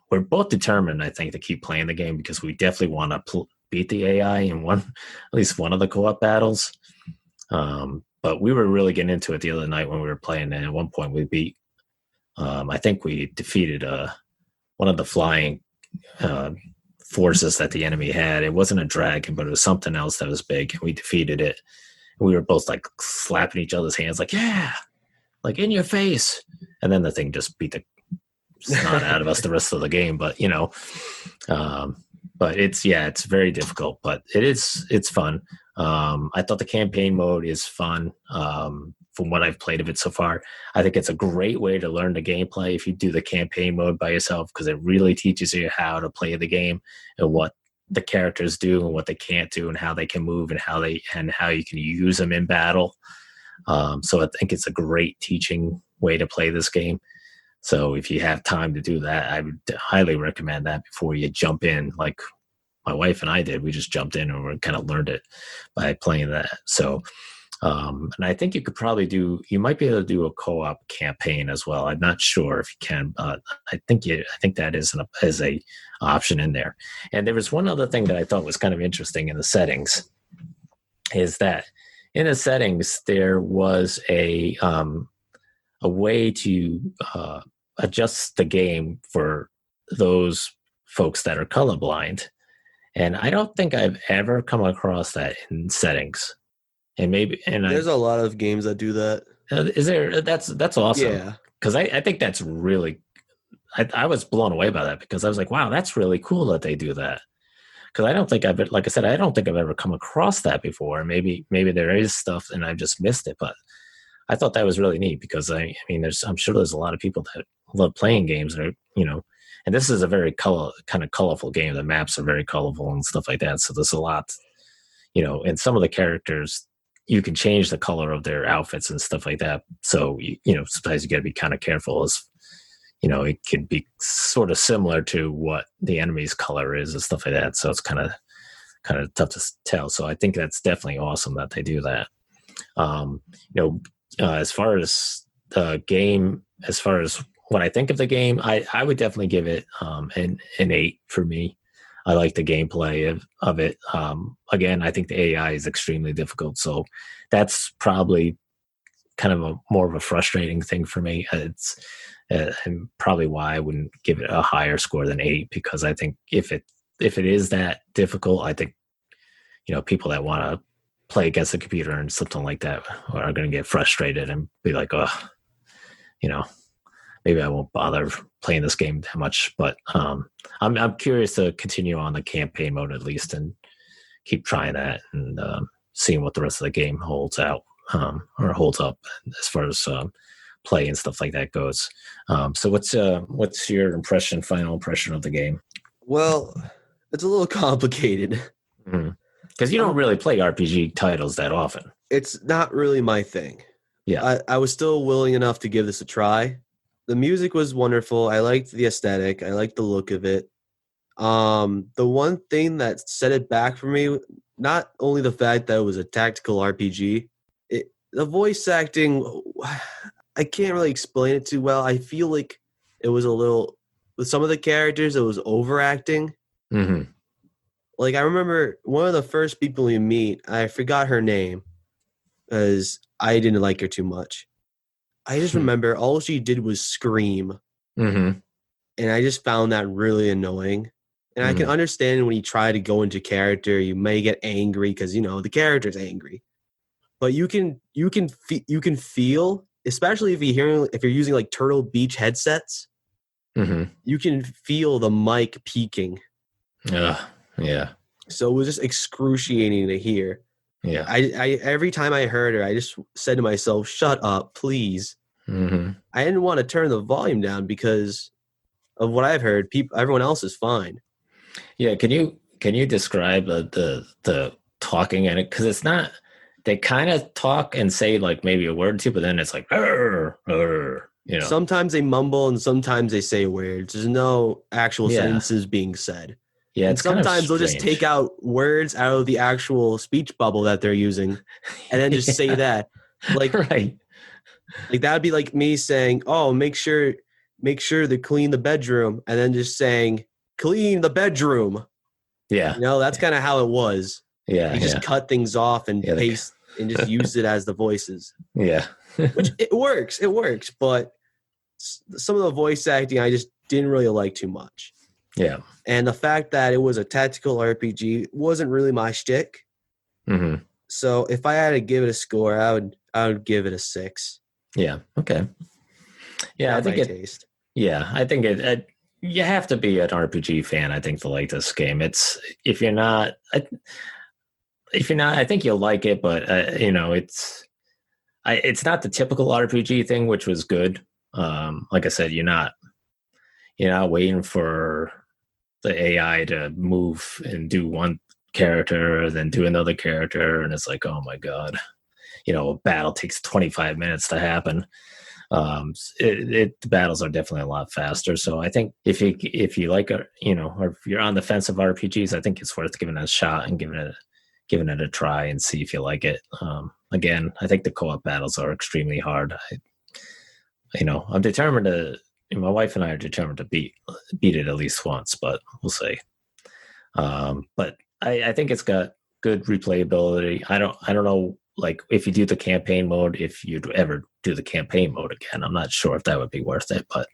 We're both determined, I think, to keep playing the game, because we definitely want to beat the AI in at least one of the co-op battles. But we were really getting into it the other night when we were playing, and at one point we beat. I think we defeated one of the flying forces that the enemy had. It wasn't a dragon, but it was something else that was big, and we defeated it. And we were both like slapping each other's hands, like, yeah, like in your face. And then the thing just beat the snot out of us the rest of the game. But you know, but it's very difficult, but it's fun. I thought the campaign mode is fun. From what I've played of it so far, I think it's a great way to learn the gameplay if you do the campaign mode by yourself, because it really teaches you how to play the game and what the characters do and what they can't do and how they can move and how you can use them in battle. So I think it's a great teaching way to play this game. So if you have time to do that, I would highly recommend that before you jump in. Like my wife and I did, we just jumped in and we kind of learned it by playing that. So, and I think you might be able to do a co-op campaign as well. I'm not sure if you can, but I think that is a option in there. And there was one other thing that I thought was kind of interesting in the settings, is that in the settings, there was a way to adjust the game for those folks that are colorblind. And I don't think I've ever come across that in settings. And there's a lot of games that do that. Is there? That's awesome. Yeah. Because I think that's really, I was blown away by that, because I was like, wow, that's really cool that they do that. Because I don't think I've ever come across that before. Maybe there is stuff and I've just missed it, but I thought that was really neat, because I'm sure there's a lot of people that love playing games that are, you know, and this is a very kind of colorful game. The maps are very colorful and stuff like that. So there's a lot, you know, and some of the characters, you can change the color of their outfits and stuff like that. So, you know, sometimes you got to be kind of careful, as, you know, it could be sort of similar to what the enemy's color is and stuff like that. So it's kind of tough to tell. So I think that's definitely awesome that they do that. You know, as far as the game, as far as what I think of the game, I would definitely give it an 8 for me. I like the gameplay of it. Again, I think the AI is extremely difficult, so that's probably kind of more of a frustrating thing for me. It's and probably why I wouldn't give it a higher score than 8, because I think if it is that difficult, I think, you know, people that want to play against the computer and something like that are going to get frustrated and be like, oh, you know, maybe I won't bother playing this game that much. But I'm curious to continue on the campaign mode at least, and keep trying that and seeing what the rest of the game holds out or holds up as far as play and stuff like that goes. So what's your final impression of the game? Well, it's a little complicated. Because you don't really play RPG titles that often. It's not really my thing. Yeah. I was still willing enough to give this a try. The music was wonderful. I liked the aesthetic. I liked the look of it. The one thing that set it back for me, not only the fact that it was a tactical RPG, the voice acting, I can't really explain it too well. I feel like it was a little, with some of the characters, it was overacting. Mm-hmm. Like, I remember one of the first people you meet, I forgot her name because I didn't like her too much. I just remember all she did was scream. Mm-hmm. And I just found that really annoying. And I can understand when you try to go into character, you may get angry because, the character's angry. But you can feel, especially if you're using like Turtle Beach headsets, you can feel the mic peaking. Yeah. So it was just excruciating to hear. Yeah. I every time I heard her, I just said to myself, "Shut up, please." Mm-hmm. I didn't want to turn the volume down because of what I've heard. Everyone else is fine. Yeah. Can you describe the talking in it? Because it's not. They kind of talk and say like maybe a word or two, but then it's like, Sometimes they mumble and sometimes they say words. There's no actual sentences being said. Yeah, and sometimes they'll just take out words out of the actual speech bubble that they're using and then just say that. Like, right. Like that would be like me saying, "Oh, make sure to clean the bedroom," and then just saying, "Clean the bedroom." Yeah. That's kind of how it was. Yeah. You just cut things off and paste and just use it as the voices. Yeah. Which it works, but some of the voice acting I just didn't really like too much. Yeah. And the fact that it was a tactical RPG wasn't really my shtick. Mm-hmm. So if I had to give it a score, I would give it a 6. Yeah. Okay. Yeah, I think taste. Yeah, I think you have to be an RPG fan, I think, to like this game. If you're not, I think you'll like it, but it's not the typical RPG thing, which was good. Like I said, you're not waiting for the AI to move and do one character, then do another character, and it's like, oh my god, a battle takes 25 minutes to happen. The battles are definitely a lot faster. So I think if you like or if you're on the fence of RPGs, I think it's worth giving it a shot and giving it a try and see if you like it. Again, I think the co-op battles are extremely hard. I'm determined to. My wife and I are determined to beat it at least once, but we'll see. But I think it's got good replayability. I don't know, like if you do the campaign mode, if you'd ever do the campaign mode again. I'm not sure if that would be worth it, but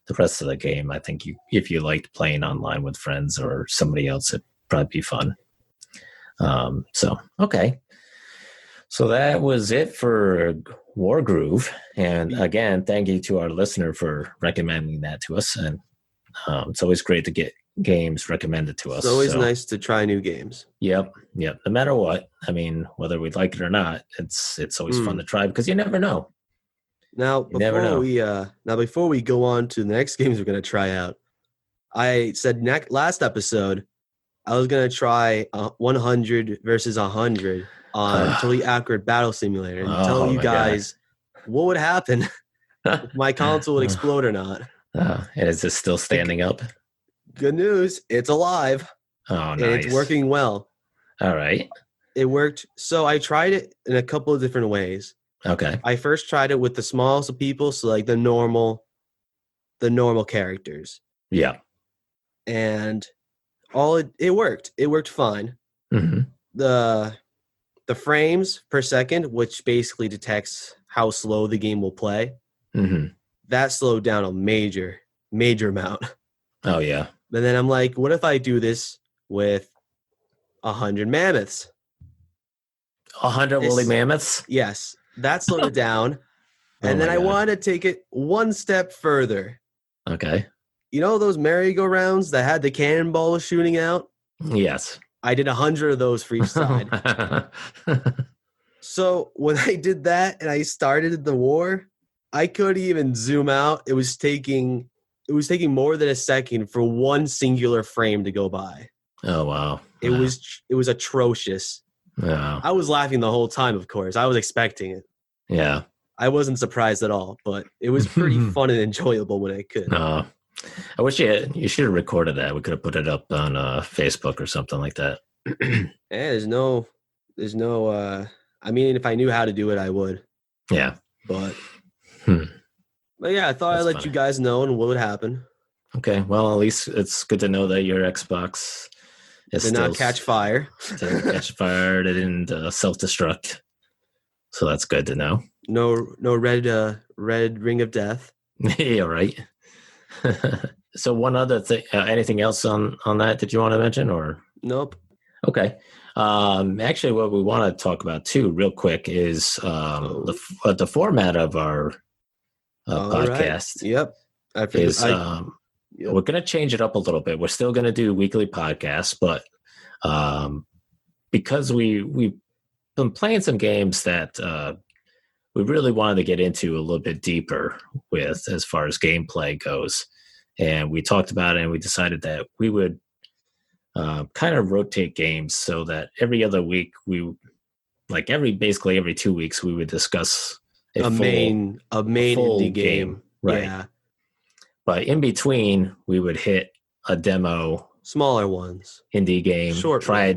the rest of the game, I think if you liked playing online with friends or somebody else, it'd probably be fun. Okay. So that was it for Wargroove. And again, thank you to our listener for recommending that to us. And it's always great to get games recommended to us. It's always nice to try new games. Yep. No matter what. I mean, whether we like it or not, it's always fun to try because you never know. Now, before we go on to the next games we're going to try out, I said last episode I was going to try 100 versus 100 on Totally Accurate Battle Simulator and tell you guys what would happen if my console would explode or not. And is this still standing up? Good news, it's alive. Oh, nice. And it's working well. All right. It worked. So I tried it in a couple of different ways. Okay. I first tried it with the smallest of people, so like the normal characters. Yeah. And it worked. It worked fine. Mm-hmm. The frames per second, which basically detects how slow the game will play, that slowed down a major amount. Oh yeah. And then I'm like, what if I do this with 100 mammoths? 100 woolly mammoths? Yes. That slowed it down. And then I wanted to take it one step further. Okay. You know those merry-go-rounds that had the cannonballs shooting out? Yes. I did 100 of those for each side. So when I did that and I started the war, I couldn't even zoom out. It was taking more than a second for one singular frame to go by. Oh wow. It was atrocious. Yeah. I was laughing the whole time, of course. I was expecting it. Yeah. I wasn't surprised at all, but it was pretty fun and enjoyable when I could. I wish you should have recorded that. We could have put it up on Facebook or something like that. There's no I mean, if I knew how to do it, I would. Yeah. But yeah, I thought I'd let you guys know and what would happen. Okay. Well, at least it's good to know that your Xbox did not catch fire. Didn't catch fire. It didn't self-destruct. So that's good to know. No red ring of death. Yeah, right. So one other thing, anything else on that that you want to mention, or? Nope. Okay. Actually, what we want to talk about too, real quick, is the format of our podcast. Right. Yep. We're going to change it up a little bit. We're still going to do weekly podcasts, but because we've been playing some games that we really wanted to get into a little bit deeper with as far as gameplay goes. And we talked about it and we decided that we would kind of rotate games so that every other week basically every 2 weeks we would discuss a main indie game. Right. Yeah. But in between we would hit a demo, smaller ones, indie game, try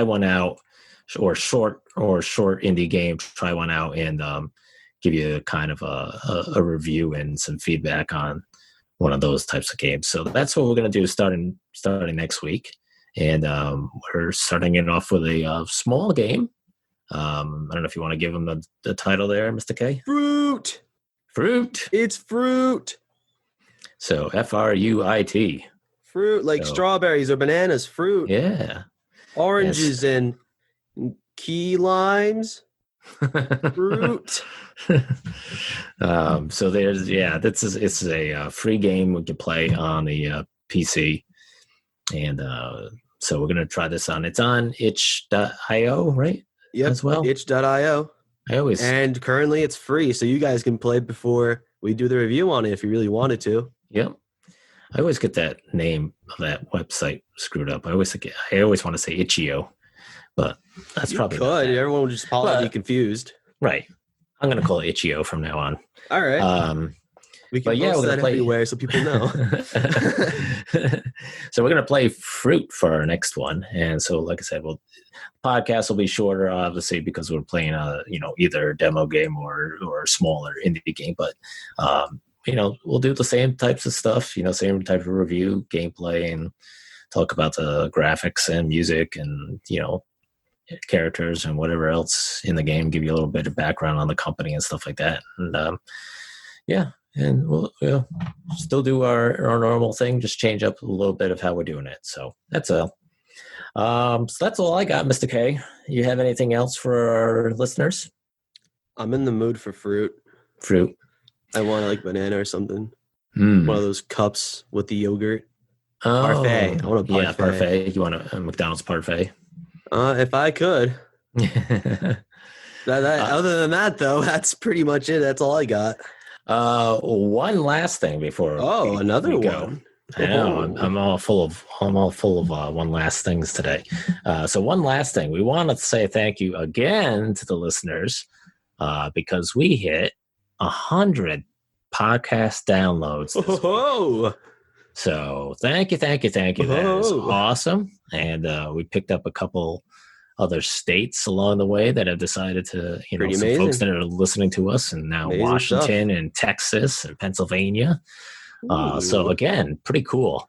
one out, or short indie game, try one out and give you kind of a review and some feedback on one of those types of games. So that's what we're going to do starting next week. And we're starting it off with a small game. I don't know if you want to give them the title there, Mr. K. Fruit. It's fruit. So Fruit. Fruit, like strawberries or bananas. Fruit. Yeah. Oranges and key limes. Fruit. So it's a free game we can play on the PC, and so we're gonna try this on. It's on itch.io, right? Yep, as well. Itch.io. And currently it's free, so you guys can play before we do the review on it if you really wanted to. Yep. I always get that name of that website screwed up. I always want to say Itch.io, but that's probably could. Everyone would just probably be confused. Right. I'm going to call it Itch.io from now on. All right. We can post that everywhere so people know. So we're going to play Fruit for our next one. And so, like I said, podcast will be shorter, obviously, because we're playing either a demo game or a smaller indie game. But, we'll do the same types of stuff, same type of review, gameplay, and talk about the graphics and music and, characters and whatever else in the game, give you a little bit of background on the company and stuff like that. And and we'll still do our normal thing, just change up a little bit of how we're doing it. So that's all. So that's all I got, Mr. K. You have anything else for our listeners? I'm in the mood for fruit. I want like banana or something. One of those cups with the yogurt. Parfait. I want a parfait. Yeah, parfait. You want a McDonald's parfait? If I could. Other than that, though, that's pretty much it. That's all I got. One last thing before. Another one. Go. I know. I'm all full of one last things today. So one last thing, we want to say thank you again to the listeners because we hit 100 podcast downloads. So thank you. That is awesome. And we picked up a couple other states along the way that have decided to, some folks that are listening to us, and now amazing Washington stuff. And Texas and Pennsylvania. So again, pretty cool.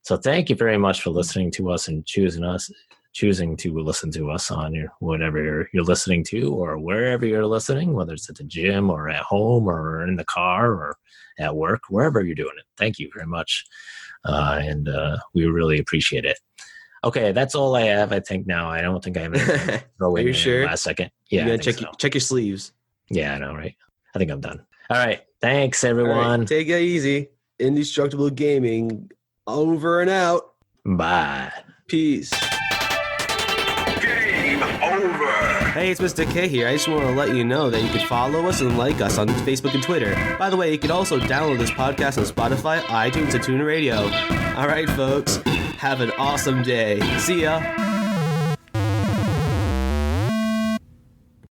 So thank you very much for listening to us and choosing to listen to us on whatever you're listening to, or wherever you're listening, whether it's at the gym or at home or in the car or at work, wherever you're doing it. Thank you very much. And we really appreciate it. Okay, that's all I have, I think, now. I don't think I have anything to throw in sure? Last second. Yeah, you check your sleeves. Yeah, I know, right? I think I'm done. All right. Thanks, everyone. Right, take it easy. Indestructible Gaming, over and out. Bye. Peace. Game over. Hey, it's Mr. K here. I just want to let you know that you can follow us and like us on Facebook and Twitter. By the way, you can also download this podcast on Spotify, iTunes, and TuneIn Radio. All right, folks, have an awesome day. See ya.